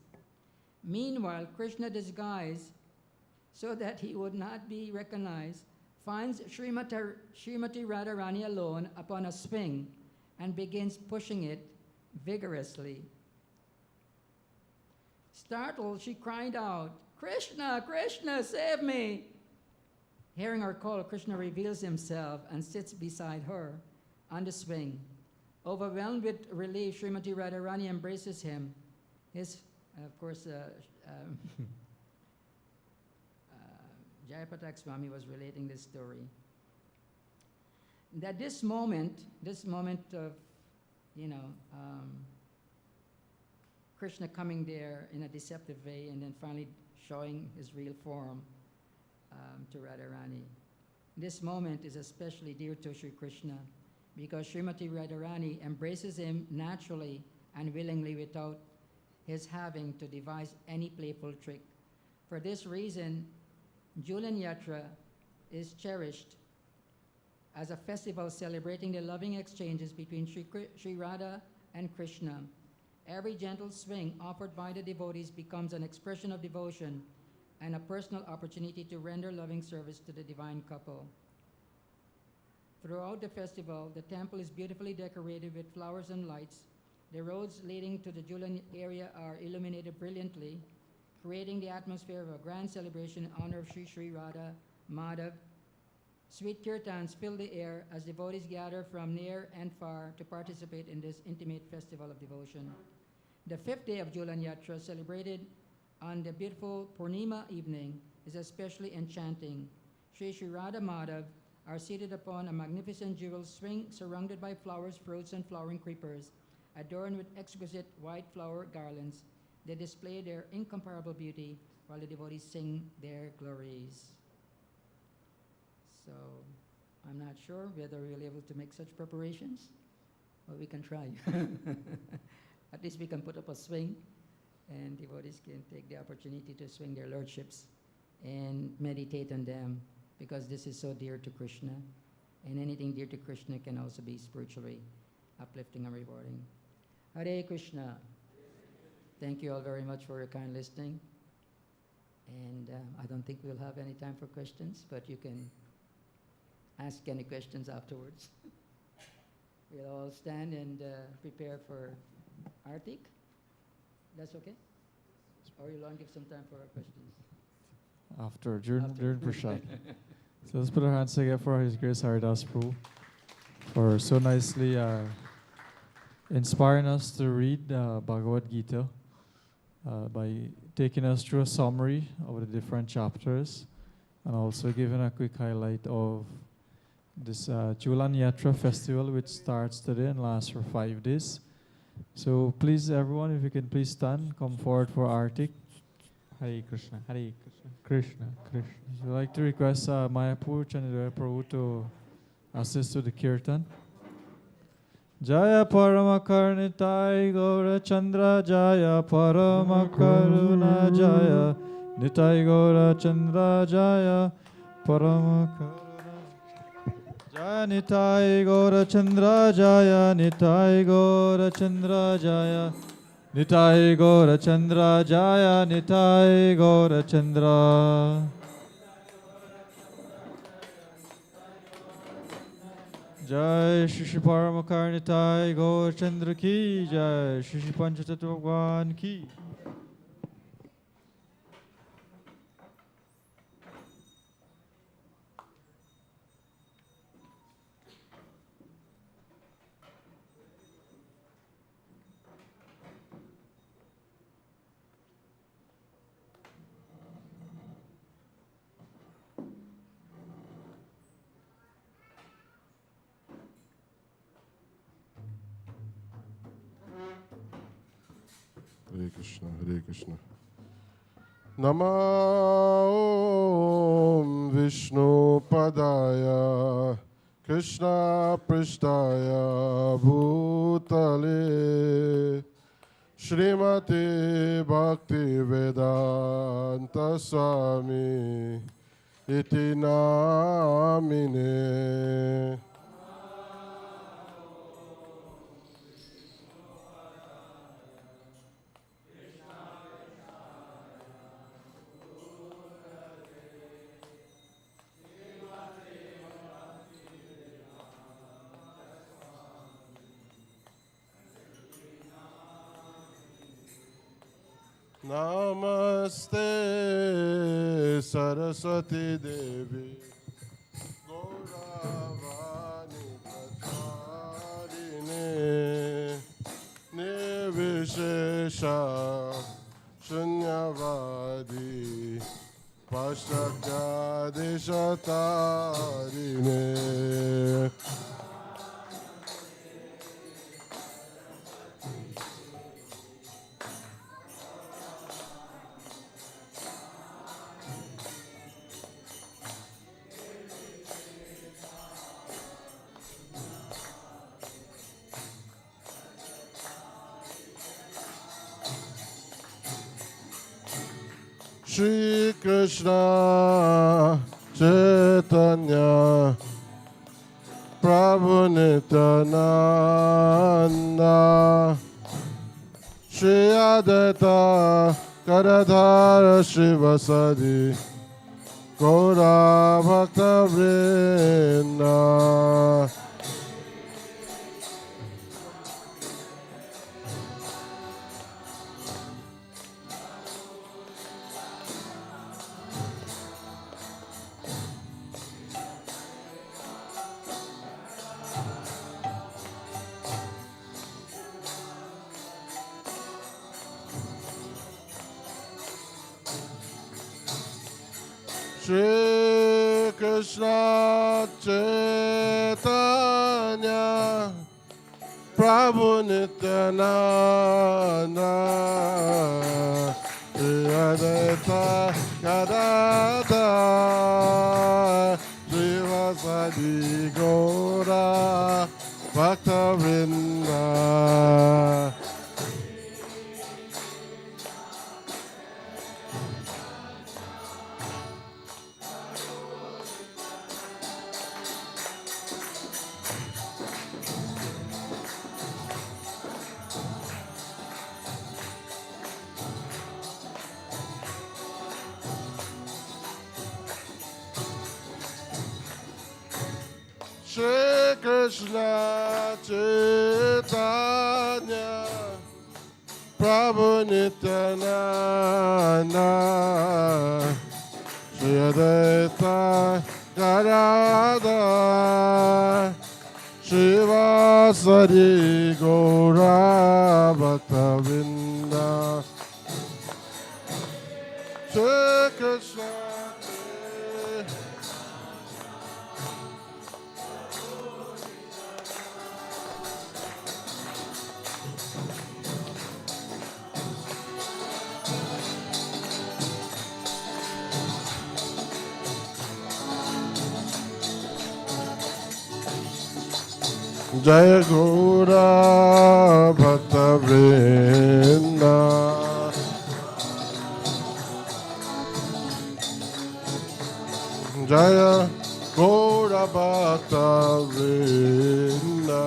Meanwhile, Krishna, disguised so that he would not be recognized, finds Srimati Radharani alone upon a swing and begins pushing it vigorously. Startled, she cried out, "Krishna, Krishna, save me!" Hearing her call, Krishna reveals himself and sits beside her on the swing. Overwhelmed with relief, Srimati Radharani embraces him. Of course, Jayapatak Swami was relating this story. That this moment of, Krishna coming there in a deceptive way and then finally showing his real form to Radharani. This moment is especially dear to Sri Krishna because Srimati Radharani embraces him naturally and willingly without his having to devise any playful trick. For this reason, Julan Yatra is cherished as a festival celebrating the loving exchanges between Sri Radha and Krishna. Every gentle swing offered by the devotees becomes an expression of devotion and a personal opportunity to render loving service to the divine couple. Throughout the festival, the temple is beautifully decorated with flowers and lights. The roads leading to the Julan area are illuminated brilliantly, creating the atmosphere of a grand celebration in honor of Sri Radha Madhav. Sweet kirtans fill the air as devotees gather from near and far to participate in this intimate festival of devotion. The 5th day of Julan Yatra, celebrated on the beautiful Purnima evening, is especially enchanting. Sri Radha Madhav are seated upon a magnificent jewel swing surrounded by flowers, fruits, and flowering creepers, adorned with exquisite white flower garlands. They display their incomparable beauty while the devotees sing their glories. So, I'm not sure whether we'll be able to make such preparations, but we can try. At least we can put up a swing, and devotees can take the opportunity to swing their lordships and meditate on them, because this is so dear to Krishna, and anything dear to Krishna can also be spiritually uplifting and rewarding. Hare Krishna. Thank you all very much for your kind listening. And I don't think we'll have any time for questions, but you can ask any questions afterwards. We'll all stand and prepare for Artik. That's okay? Or you'll give some time for our questions? During Prashad. So let's put our hands together for His Grace Haridas Prabhu for so nicely inspiring us to read Bhagavad Gita by taking us through a summary of the different chapters and also giving a quick highlight of this Julan Yatra festival, which starts today and lasts for 5 days. So please, everyone, if you can please stand, come forward for Artik. Hare Krishna, Hare Krishna. Krishna, Krishna. So I'd like to request Mayapur Chandra Prabhu to assist with the kirtan. Jaya Paramakarnitai Gaura Chandra Jaya Paramakaruna Jaya Nitai Gaura Chandra Jaya Paramakaruna Jaya Nitai Gaura Chandra Jaya Nitai Gaura Chandra Jaya Nitai Gaura Chandra Jaya Nitai Gaura Chandra Jai Shri Paramakarnitai Gaura Chandra Ki Jai Shri Panchatattva Bhagwan Ki. Hare Krishna, Hare Krishna. Nama Om Vishnu Padaya Krishna Prishtaya Bhutale Srimati Bhakti Vedanta Swami Iti Namine. Namaste Saraswati Devi Gauravani Pratharine Nirvishesha Shunyavadi Paschadyadishatarine. Shri Krishna Chaitanya Chaitanya Prabhu Nityananda Shri Advaita Gadadhara Shivasadi Gaura Bhakta Vrinda Shri Krishna Chaitanya Prabhu Nityananda Shri Advaita Gadadhara Shivasadi Gaura Bhakta Vrinda Shri Krishna Chaitanya Prabhu Nityananda Shri Advaita Gadadhara Shivasadi Gaura Bhakta Vrinda Shri Krishna Jaya Gaura Bhakta Vrinda Jaya Gaura Bhakta Vrinda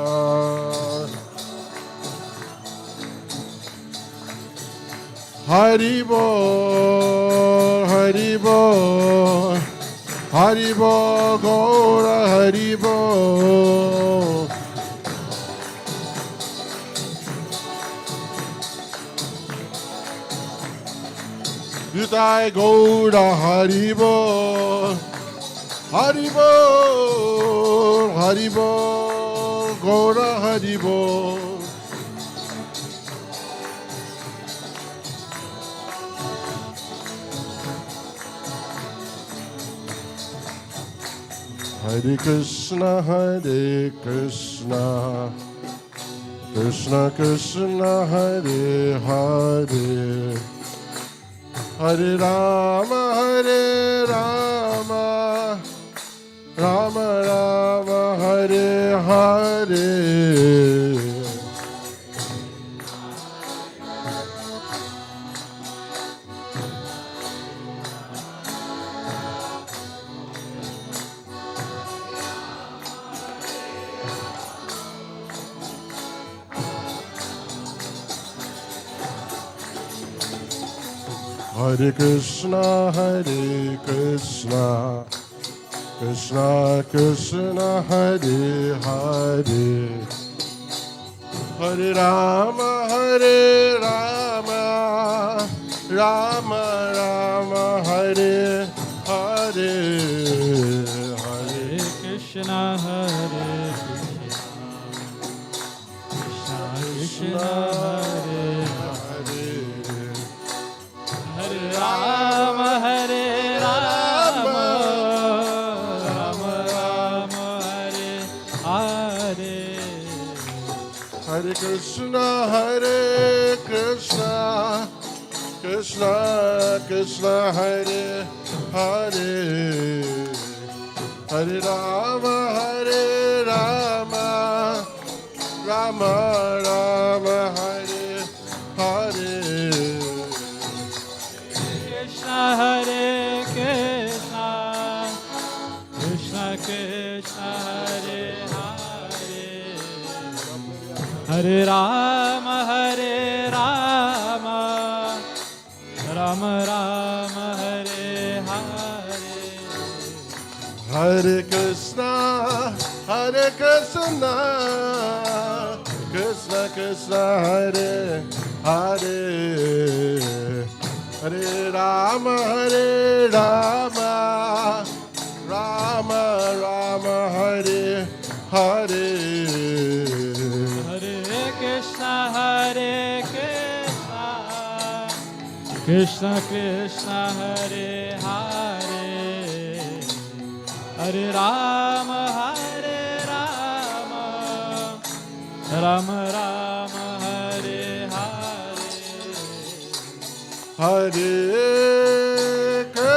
Hari Bol Hari Bol Hari Bol Gaura Hari Bol Nitai Gaura Hari Bol Hari Bol Hari Bol Gaura Hari Bol Hare Krishna Hare Krishna Krishna Krishna Hare Hare Hare Rama Hare Rama Rama Rama Hare Hare Hare Krishna, Hare Krishna, Krishna Krishna, Hare Hare, Hare Rama, Hare Rama, Rama Rama, Hare Hare, Hare Krishna, Hare Krishna, Krishna Hare Rama, Hare Rama, Rama Rama, Hare Hare. Hare Krishna, Hare Krishna, Krishna Krishna, Hare Hare, Hare Rama, Hare Rama, Rama Rama, Hare Hare. Krishna, Hare Krishna, Krishna Hare Hare Hare Rama Rama Rama Hare Hare Hare Krishna, Krishna Krishna, Hare Hare, Hare Rama, Rama Rama, Hare Hare. Hare Krishna Krishna Hare Hare Hare Rama Rama Rama Hare Hare Hare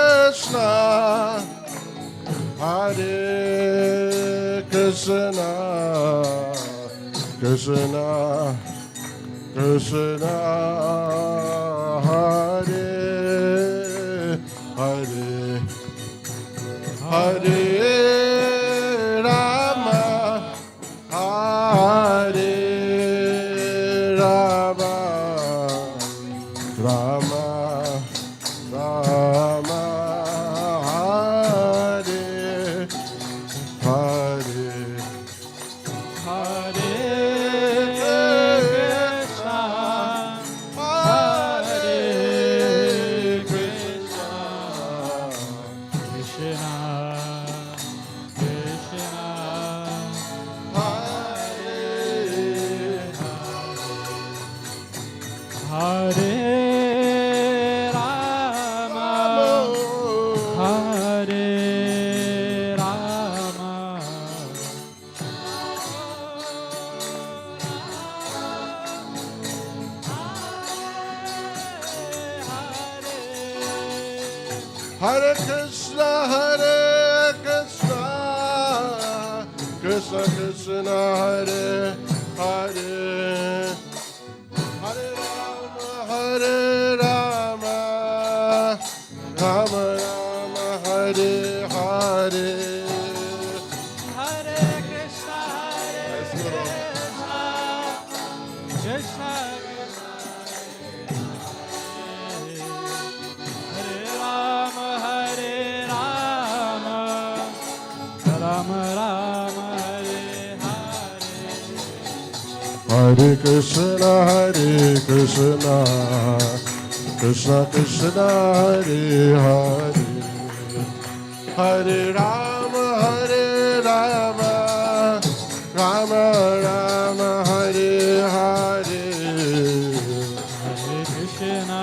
Krishna, Krishna Krishna, Hare Hare, Hare Rama, Hare Rama, Rama Rama, Hare Hare. Hare Krishna Hare Krishna Krishna Krishna Hare Rama Hare Rama Hare Krishna, Krishna Krishna, Hare Hare, Hare Rama, Rama Rama, Hare Hare. Hare Krishna Krishna Krishna Hare Rama Rama Rama Hare Hare Hare Krishna, Krishna Krishna, Hare Hare, Hare Rama, Rama Rama, Hare Hare. Hare Krishna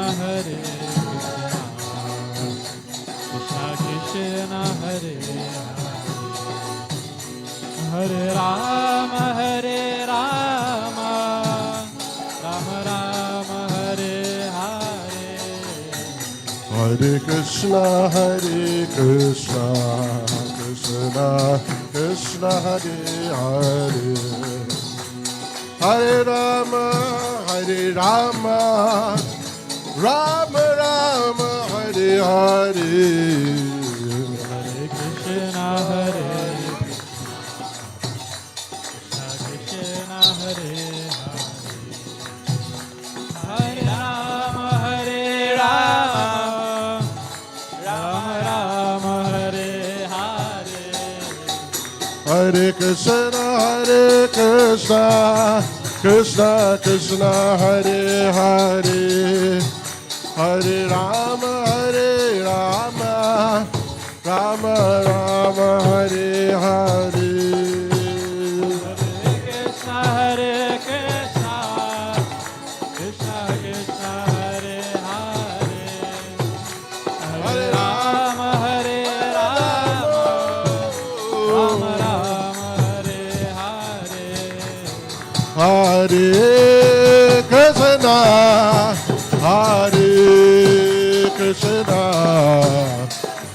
Krishna Krishna Hare Hare Rama Rama Rama Hare Hare Hare Krishna, Krishna Krishna, Hare Hare, Hare Rama, Rama Rama, Hare Hare. Hare Krishna Krishna Hare Hare Rama Rama Rama Hare Hare Hare Krishna, Krishna Krishna, Hare Hare, Hare Rama, Rama Rama, Hare Hare. Hare Krishna Krishna Krishna Hare Hare Hare Rama Rama Rama Hare Hare Hare Krishna, Krishna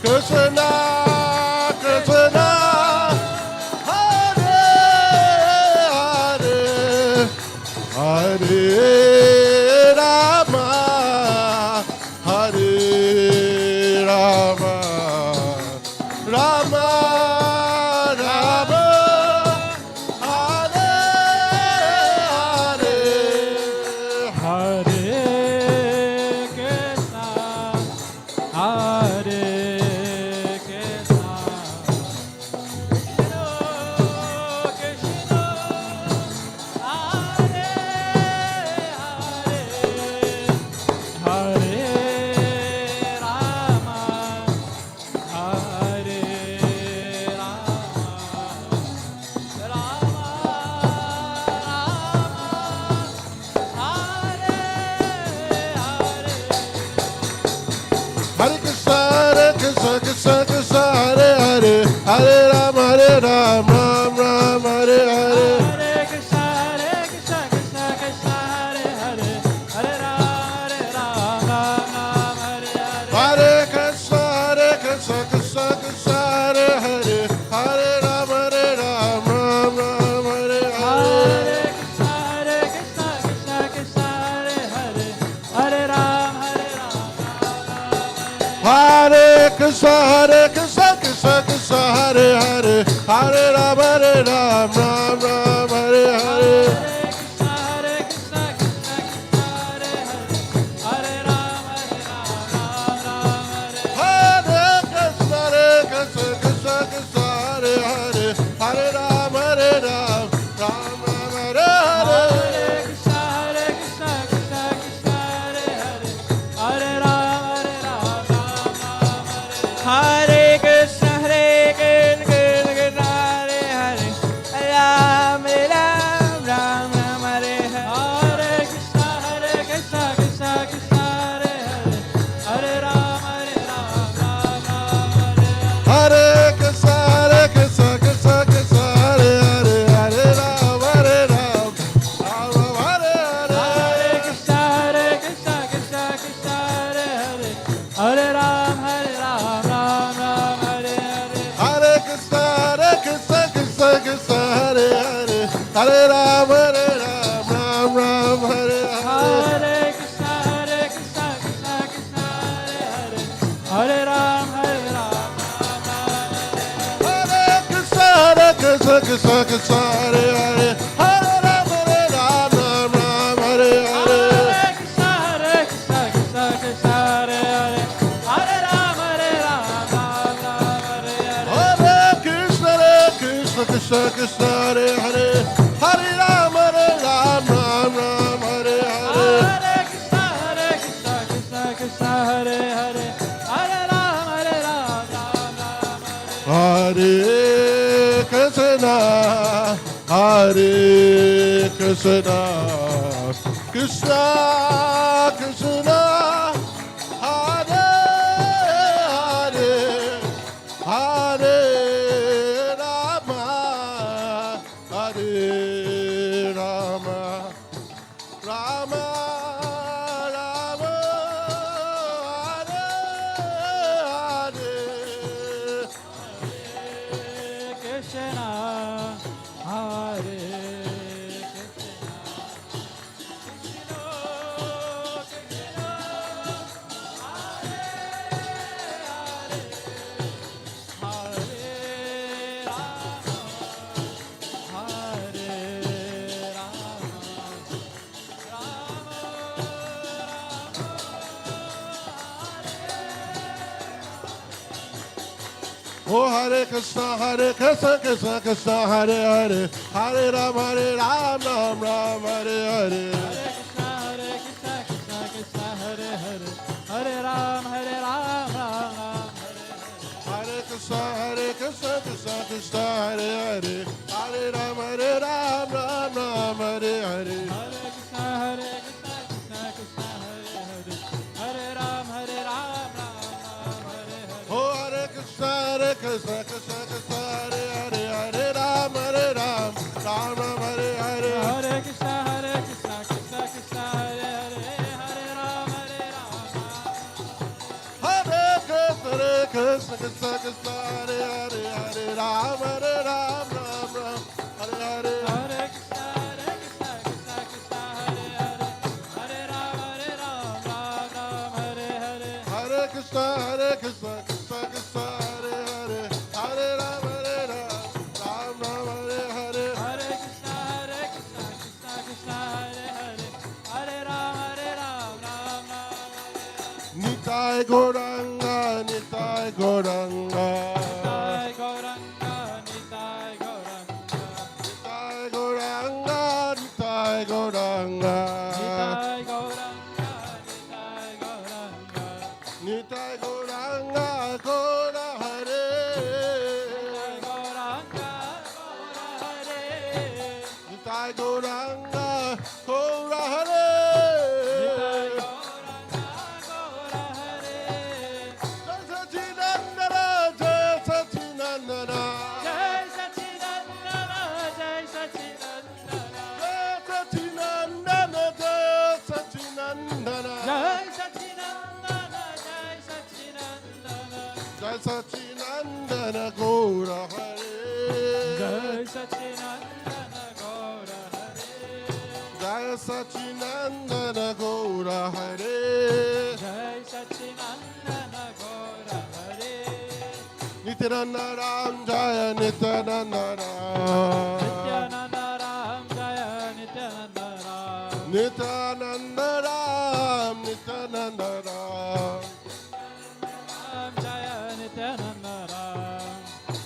Krishna Krishna, Hare Hare, Hare Rama, Rama Rama, Krishna Krishna Krishna Hare Hare Hare Ram Ram Ram Hare Hare Hare Krishna Krishna Hare Hare Hare Ram Hare Krishna Krishna Krishna Hare Hare Hare Ram Ram Hare Hare Hare Krishna Hare Krishna Hare Hare Ram Ram Ram Ram Hare Hare Krishna Krishna Krishna Hare Hare Hare Ram Ram Ram Hare Hare Krishna Krishna Krishna Hare Hare Hare Ram Ram Hare Hare Hare Krishna Krishna Krishna Hare Hare Hare Ram Ram Hare Hare Hare Krishna Krishna Krishna Hare Hare Hare Ram Ram Hare Hare Hare Krishna Krishna Krishna Hare Hare Hare Ram Hare Krishna Krishna Krishna Hare Hare Hare Ram Ram Hare Hare Hare Krishna Krishna Krishna Hare Hare Hare Ram Hare Hare Krishna Krishna Krishna Hare Hare Hare Ram Hare Hare Hare Krishna Krishna Krishna Hare Hare Hare Ram Hare Krishna Krishna Krishna Hare Hare Hare Rama Hare Rama Rama Rama Hare Hare Krishna Hare Oh Hare Krishna Krishna Krishna Hare Hare Hare Ram Ram Ram Hare Hare Hare Krishna Krishna Hare Hare Hare Ram Ram Hare Krishna Krishna Krishna Hare Hare Hare Ram Ram Hare Hare Hare Krishna Krishna Krishna Hare Hare Hare Ram Hare Oh Hare Krishna Krishna Krishna Hare Hare Hare Ram Ram Hare Hare Hare Krishna Krishna Krishna Hare Hare Hare Ram Hare Krishna Krishna Krishna Hare Hare Hare Ram Ram Hare Hare Hare Krishna Krishna Krishna Hare Hare Hare Ram Hare Hare Hare Krishna Krishna Krishna Hare Hare Hare Ram Ram Hare Hare Hare Krishna Krishna Krishna Hare Hare Hare Ram Nitai Gauranga Nitai Gauranga Nitai Gauranga Nitai Gauranga Nitai Gauranga Nitai Gauranga Nitai Nitai Gauranga Gauranga Gaura Hare Gauranga Hare Nitai Gauranga Gaura Hare Gauranga Hare Sacinandana Sachinandana Gaura Hare. Jai Sachinandana Gaura Hare. Jai Sachinandana Gaura Hare. Jai Sachinandana Gaura Hare. Nityananda Ram Jaya Nityananda Ram. Nityananda Ram Jaya Nityananda Ram. Nityananda Ram Nityananda Ram. Ram Jaya Nityananda Ram.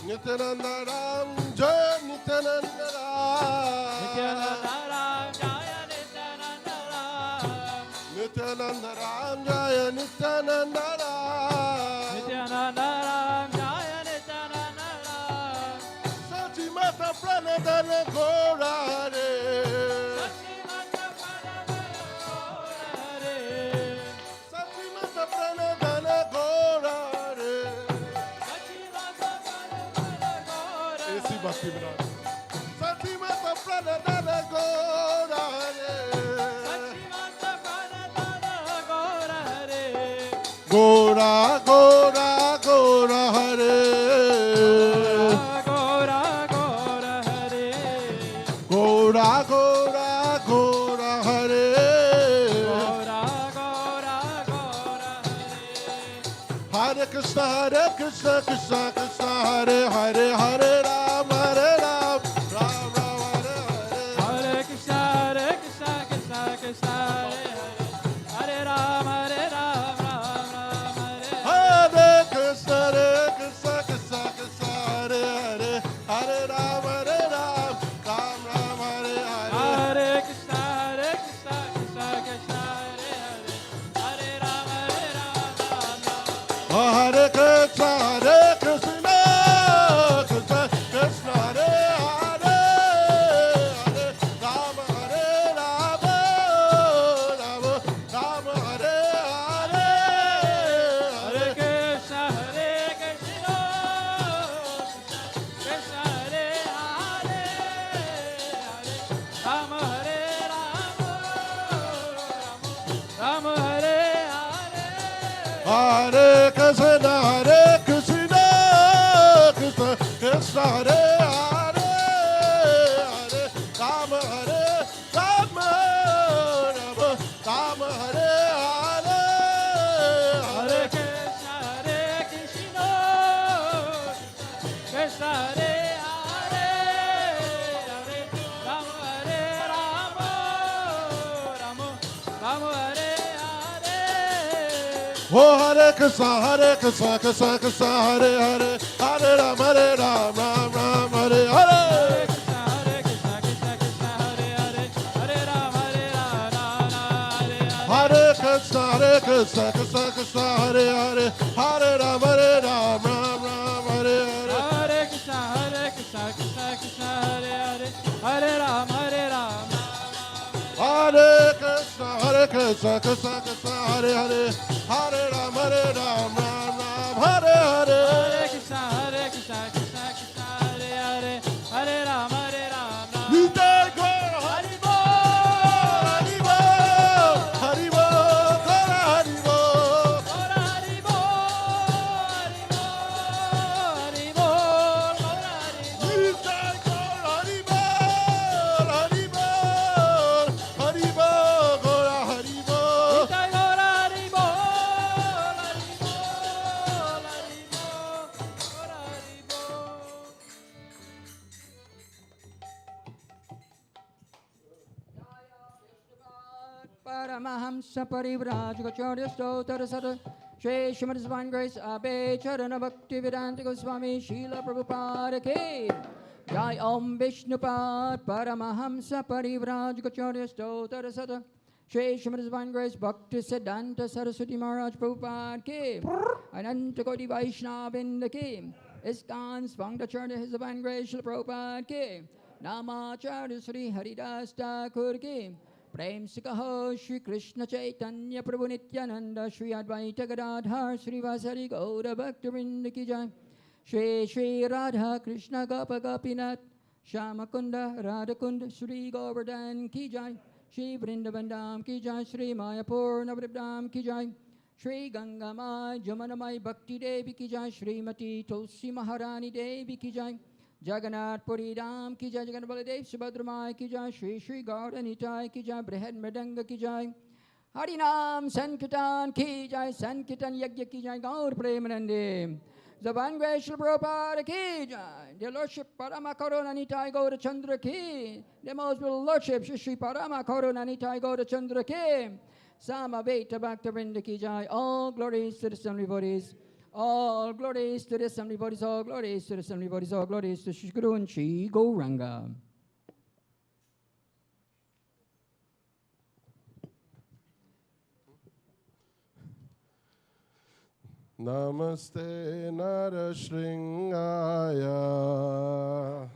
Nityananda Ram Jaya Nityananda Ram. Nityananda Ram Jaya Nityananda Ram. Nityananda Ram Jaya Nityananda Ram. Nityananda Ram Jaya Nityananda Ram. Sachimata Pranadana Gaura Hare. Sachimata Pranadana Gaura Hare. Sachimata Pranadana Gaura Hare. Sachimata Pranadana Gaura Esi Bhakti Hare. Vinod. Sachimata Pranadana Gaura Hare. Sachimata Pranadana Gaura Hare. Gaura Gaura Gaura Hare. Gaura Gaura Hare. Gaura Gaura Gaura Hare. Gaura Gaura Gaura Hare. Hare Krishna Krishna Krishna Hare Hare Hare Ram Ram Ram Hare Hare. Hare Krishna Krishna Krishna Hare Hare. Hare Ram Ram Ram Hare Hare. Hare Krishna Krishna Krishna Hare Hare Hare Ram Ram Ram Hare Hare. Hare Krishna Krishna Krishna Hare Hare. Hare Ram Ram Ram. Hare Krishna Krishna Krishna Krishna Hare Hare Hare Ram Ram Ram Ram Hare Hare. Hare Krishna Krishna Krishna Hare Hare. Hare Ram Hare Ram. Ram Hare Hare. Hare Krishna Krishna Krishna Krishna Hare Hare Hare Ram Hare Ram Ram Ram Hare Hare. Hare Krishna Krishna Krishna Hare Hare. Hare Ram Hare Ram. Ram Hare Hare. Oh Hare Krishna Krishna Krishna Hare Hare Hare Ram Ram Ram Hare Hare. Hare Krishna Krishna Krishna Hare Hare. Hare Ram Ram Hare Hare. Hare Krishna Krishna Krishna Hare Hare Hare Ram Ram Hare Hare. Hare Krishna Krishna Krishna Hare Hare. Hare Ram Ram. Hare Krishna Krishna Krishna Hare Hare Hare Ram Ram Hare Hare. Hare Krishna Krishna Krishna Hare Hare. Hare Ram Ram. Nitai Gaur Hari Bol Hari Bol Hari Bol Gaur Hari Bol. Gaura Hari Bol, Hari Bol, Hari Bol, Gaura Hari Bol. Nitai Gaur Hari Bol Hari Bol Hari Bol Gaur Hari Bol. Nitai Gaura Hari Bol, Hari Bol, Hari Bol, Gaura Hari Bol. Paramahamsa Parivrajagacharya Stotara Sata Shri Srimad Divine Grace Abhay Charana Bhakti Vedanta Goswami Srila Prabhupada Ki Jai Om Vishnupad Paramahamsa Parivrajagacharya Stotara Sata Shri Srimad Divine Grace Bhakti Siddhanta Saraswati Maharaj Prabhupada Ki Ananta Koti Vaishnavinda Ki ISKCON Svangacharya His Divine Grace Srila Prabhupada Ki Namacharya Sri Haridas Thakur Ki प्रेम से कहो श्री कृष्ण चैतन्य प्रभु नित्यानंद श्री अद्वैत गदाधर श्रीवासरि गौर भक्त वृंद की जय श्री श्री राधा कृष्ण गोप गोपीनाथ श्याम कुंड राधा कुंड श्री गोवर्धन की जय श्री वृंदावन धाम की जय श्री मायापुर नवद्वीप धाम की जय Shri Gangamai Jamanamai Bhakti Devi ki jai, Shrimati Tulsi Maharani Devi ki jai, Jagannath Puri Ram ki jai, Jagannath Baladev Subhadramai ki jai, Shri Shri Gauranitai ki jai, Brihad Mridanga ki jai, Harinam Sankirtan ki jai, Sankirtan Yagya ki jai, Gaur Premanande. Zaban Srila Prabhupada ki jai, Their Lordship Parama Karuna Nitai Gaura Chandra ki, Their Most Beloved Lordship Shri Shri Parama Karuna Nitai Gaura Chandra ki, Samaveta Bhakta Vrinda ki jai, all glories to the assembly bodies, all glories to the assembly bodies, all glories to the assembly bodies, all glories to Shri Guru and Shri Gauranga. Namaste Narashringaya.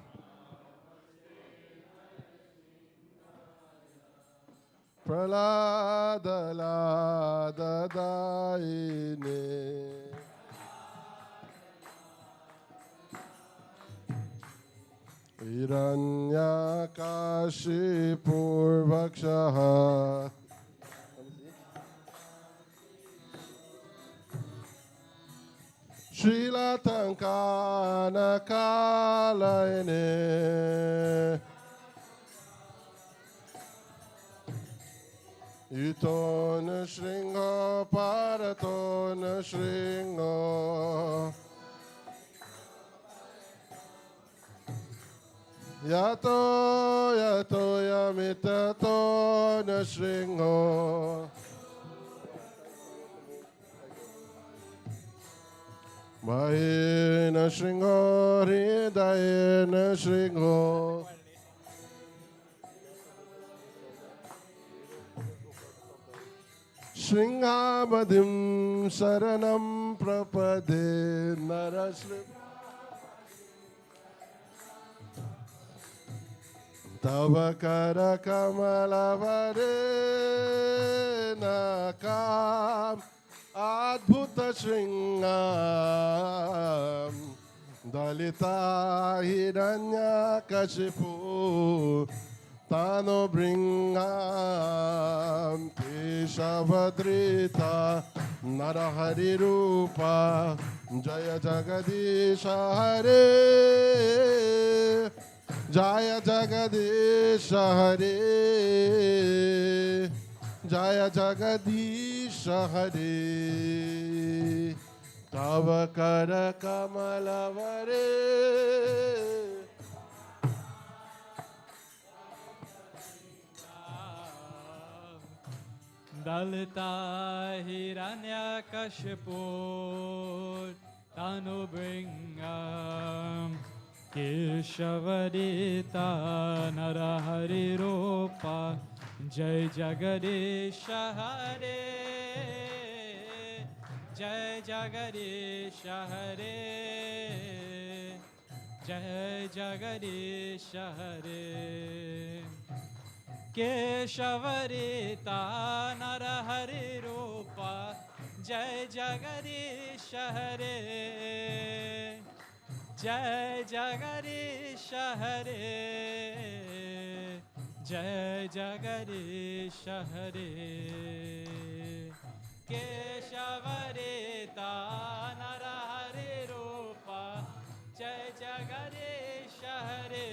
Praladadaine. Hiranyakashipurvakshaha. Srila Tankana Kalaine. Utona Shringo Paratona Shringo. Yato Yato Yamitatona Shringo. Mahena Shringo Hridayena Shringo. Shringamadim Saranam Prapade Narashrim. Tavakara Kamalavare Nakam Adbhuta Shringam Dalita Hiranya Kashipu Tano Bringam Keshavadrita Narahari Rupa Jaya Jagadisha Hare Jaya Jagadisha Hare Jaya Jagadisha Hare Tavakara Kamalavare Dalita Hiranyakashipu Tanu Bringam Keshavadita Narahari Rupa Jai Jagadisha Hare Jai Jagadisha Hare Jai Jagadisha Hare Keshavarita Narahari Rupa Jai Jagadisha Hare Jai Jagadisha Hare Jai Jagadisha Hare Keshavarita Narahari Rupa Jai Jagadisha Hare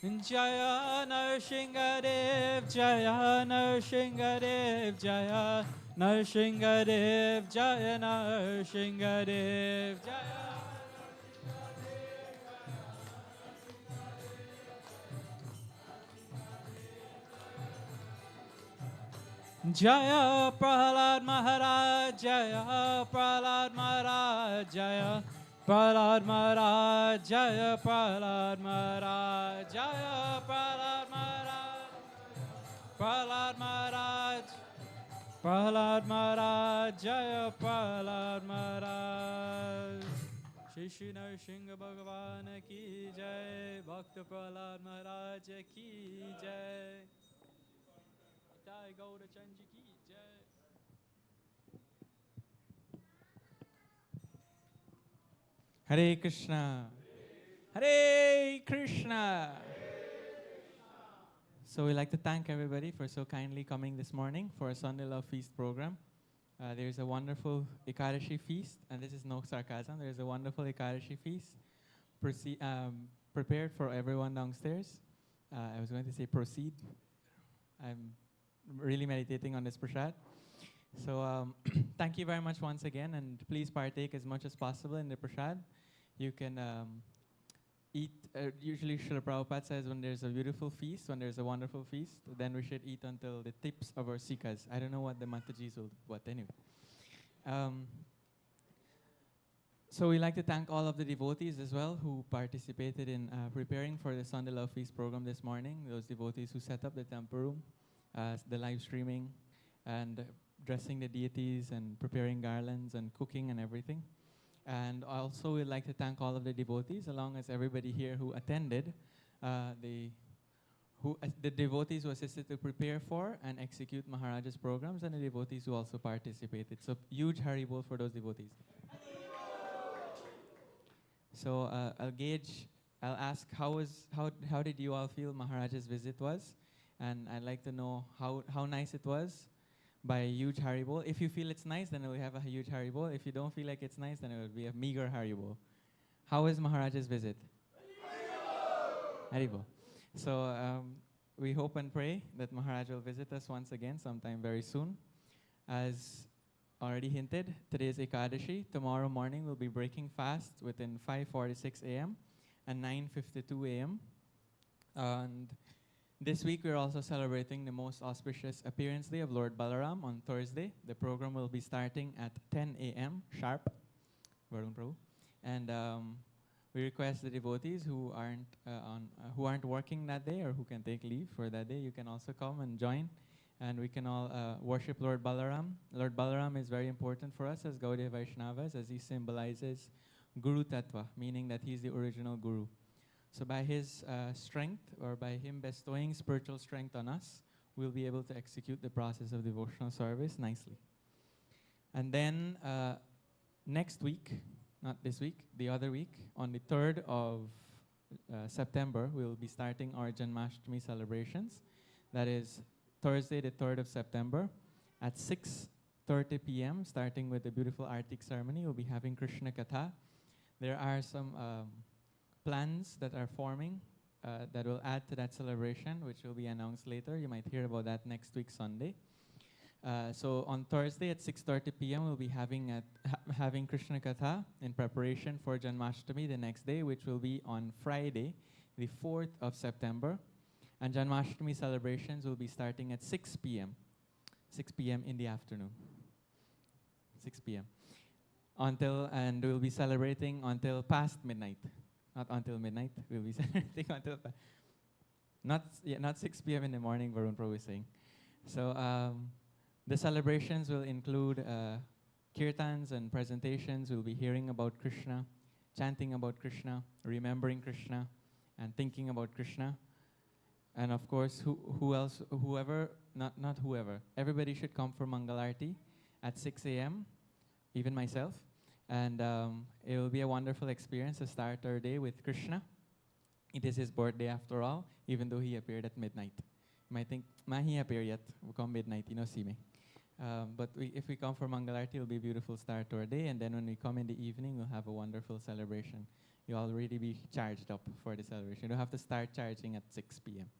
Jaya Narshingadev, Jaya Narshingadev, Jaya Narshingadev, Jaya Narshingadev, Jaya Jaya Prahlad Maharaj, Jaya Prahlad Maharaj, Jaya Prahlad Maharaj, Jaya Prahlad Maharaj, Jaya Prahlad Maharaj, Prahlad Maharaj, Prahlad Maharaj, Jaya Prahlad Maharaj. Shri Shri Narsingha Bhagavan ki jai, Bhakta Prahlad Maharaj ki jai, Jai Gaura Chanji ki jai. Hare Krishna. Hare Krishna. So we'd like to thank everybody for so kindly coming this morning for a Sunday Love Feast program. There's a wonderful Ekadashi feast, and this is no sarcasm. There's a wonderful Ekadashi feast prepared for everyone downstairs. I was going to say proceed. I'm really meditating on this prasad. So thank you very much once again, and please partake as much as possible in the prasad. You can eat, usually Srila Prabhupada says when there's a beautiful feast, when there's a wonderful feast, then we should eat until the tips of our sikas. I don't know what the Matajis will do, but anyway. So we'd like to thank all of the devotees as well who participated in preparing for the Sunday Love Feast program this morning. Those devotees who set up the temple room, the live streaming, and dressing the deities and preparing garlands and cooking and everything. And also we'd like to thank all of the devotees, along as everybody here who attended, the devotees who assisted to prepare for and execute Maharaja's programs, and the devotees who also participated. So huge Haribol for those devotees. So I'll ask how did you all feel Maharaja's visit was? And I'd like to know how nice it was by a huge Haribol. If you feel it's nice, then we'll have a huge Haribol. If you don't feel like it's nice, then it will be a meager Haribol. How was Maharaja's visit? Haribol. So we hope and pray that Maharaj will visit us once again sometime very soon. As already hinted, today is Ekadashi. Tomorrow morning we'll be breaking fast within 5:46 a.m. and 9:52 a.m. And this week we're also celebrating the most auspicious appearance day of Lord Balaram on Thursday. The program will be starting at 10 a.m. sharp. Varun Prabhu. And we request the devotees who aren't working that day or who can take leave for that day, you can also come and join. And we can all worship Lord Balaram. Lord Balaram is very important for us as Gaudiya Vaishnavas, as he symbolizes Guru Tattva, meaning that he's the original Guru. So by his strength, or by him bestowing spiritual strength on us, we'll be able to execute the process of devotional service nicely. And then next week, not this week, the other week, on the 3rd of September, we'll be starting our Janmashtami celebrations. That is Thursday, the 3rd of September, at 6:30 p.m., starting with the beautiful Artik ceremony. We'll be having Krishna Katha. There are some plans that are forming that will add to that celebration, which will be announced later. You might hear about that next week, Sunday. So on Thursday at 6:30 p.m., we'll be having Krishna Katha in preparation for Janmashtami the next day, which will be on Friday, the 4th of September. And Janmashtami celebrations will be starting at 6 p.m. 6 p.m. in the afternoon. 6 p.m. And we'll be celebrating until past midnight. Not until midnight. We'll be celebrating until not 6 p.m. in the morning, Varun Prabhu is saying. So the celebrations will include kirtans and presentations. We'll be hearing about Krishna, chanting about Krishna, remembering Krishna, and thinking about Krishna. And of course, everybody should come for Mangalarti at 6 a.m., even myself. And it will be a wonderful experience to start our day with Krishna. It is his birthday after all, even though he appeared at midnight. You might think, he appeared yet, we'll come midnight, you know, see me. But if we come for Mangalarti, it'll be a beautiful start to our day. And then when we come in the evening, we'll have a wonderful celebration. You'll already be charged up for the celebration. You don't have to start charging at 6 p.m.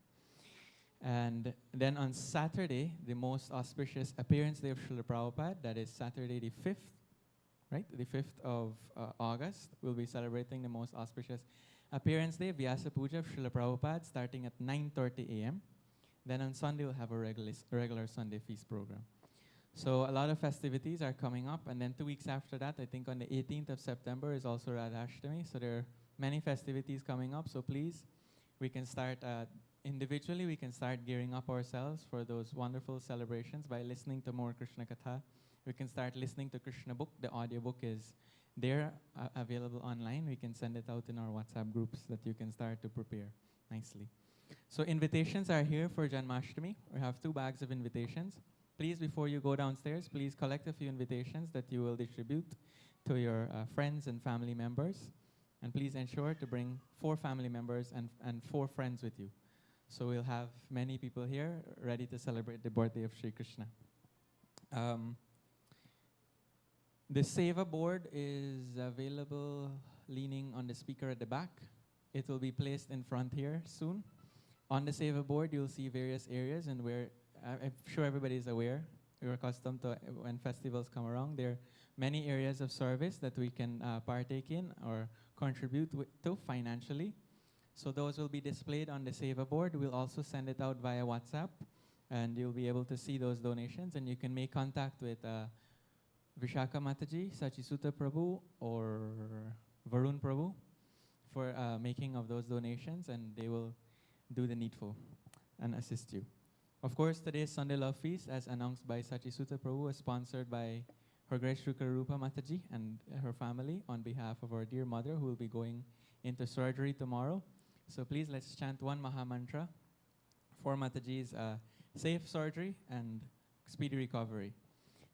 And then on Saturday, the most auspicious appearance day of Srila Prabhupada, that is Saturday the 5th, right? The 5th of August, we'll be celebrating the most auspicious appearance day, Vyasa Puja of Srila Prabhupada, starting at 9:30 a.m. Then on Sunday, we'll have a regular Sunday feast program. So a lot of festivities are coming up. And then 2 weeks after that, I think on the 18th of September is also Radhashtami. So there are many festivities coming up. So please, we can start individually, we can start gearing up ourselves for those wonderful celebrations by listening to more Krishna Katha. We can start listening to Krishna book. The audiobook is there, available online. We can send it out in our WhatsApp groups that you can start to prepare nicely. So invitations are here for Janmashtami. We have 2 bags of invitations. Please, before you go downstairs, please collect a few invitations that you will distribute to your friends and family members. And please ensure to bring 4 family members and 4 friends with you. So we'll have many people here ready to celebrate the birthday of Sri Krishna. The Seva board is available leaning on the speaker at the back. It will be placed in front here soon. On the Seva board, you'll see various areas, and where I'm sure everybody is aware. We're accustomed to when festivals come around. There are many areas of service that we can partake in or contribute to financially. So those will be displayed on the Seva board. We'll also send it out via WhatsApp, and you'll be able to see those donations, and you can make contact with Vishaka Mataji, Sachisuta Prabhu, or Varun Prabhu for making of those donations, and they will do the needful and assist you. Of course, today's Sunday Love Feast, as announced by Sachisuta Prabhu, is sponsored by Her Grace Sri Rupa Mataji and her family on behalf of our dear mother who will be going into surgery tomorrow. So please, let's chant one Maha Mantra for Mataji's safe surgery and speedy recovery.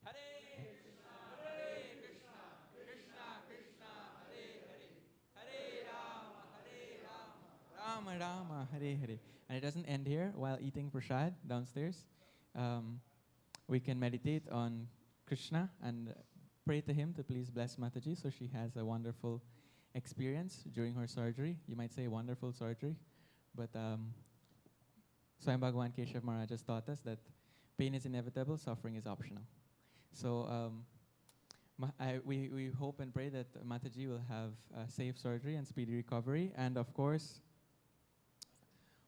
Hare Krishna, Krishna Krishna, Hare Rama, Rama Rama, Hare Hare. And it doesn't end here. While eating prasad downstairs, we can meditate on Krishna and pray to him to please bless Mataji so she has a wonderful experience during her surgery. You might say wonderful surgery, but Swayam Bhagavan Keshav Maharaj has taught us that pain is inevitable, suffering is optional. So we hope and pray that Mataji will have a safe surgery and speedy recovery. And of course,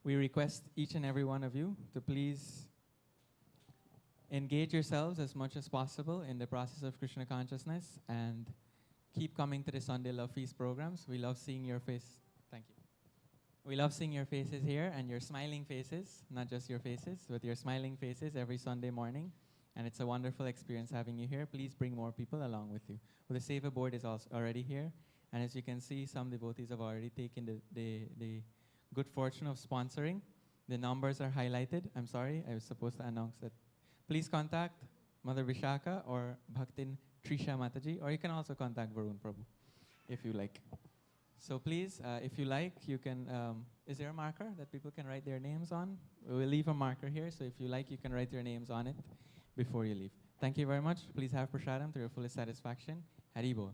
we request each and every one of you to please engage yourselves as much as possible in the process of Krishna consciousness and keep coming to the Sunday Love Feast programs. We love seeing your face. Thank you. We love seeing your faces here and your smiling faces, not just your faces, but your smiling faces every Sunday morning. And it's a wonderful experience having you here. Please bring more people along with you. Well, the Seva board is also already here. And as you can see, some devotees have already taken the good fortune of sponsoring. The numbers are highlighted. I'm sorry, I was supposed to announce that. Please contact Mother Vishaka or Bhaktin Trisha Mataji, or you can also contact Varun Prabhu if you like. So please, if you like, you can, is there a marker that people can write their names on? We'll leave a marker here, so if you like, you can write your names on it before you leave. Thank you very much. Please have prasadam to your fullest satisfaction. Hari Bol.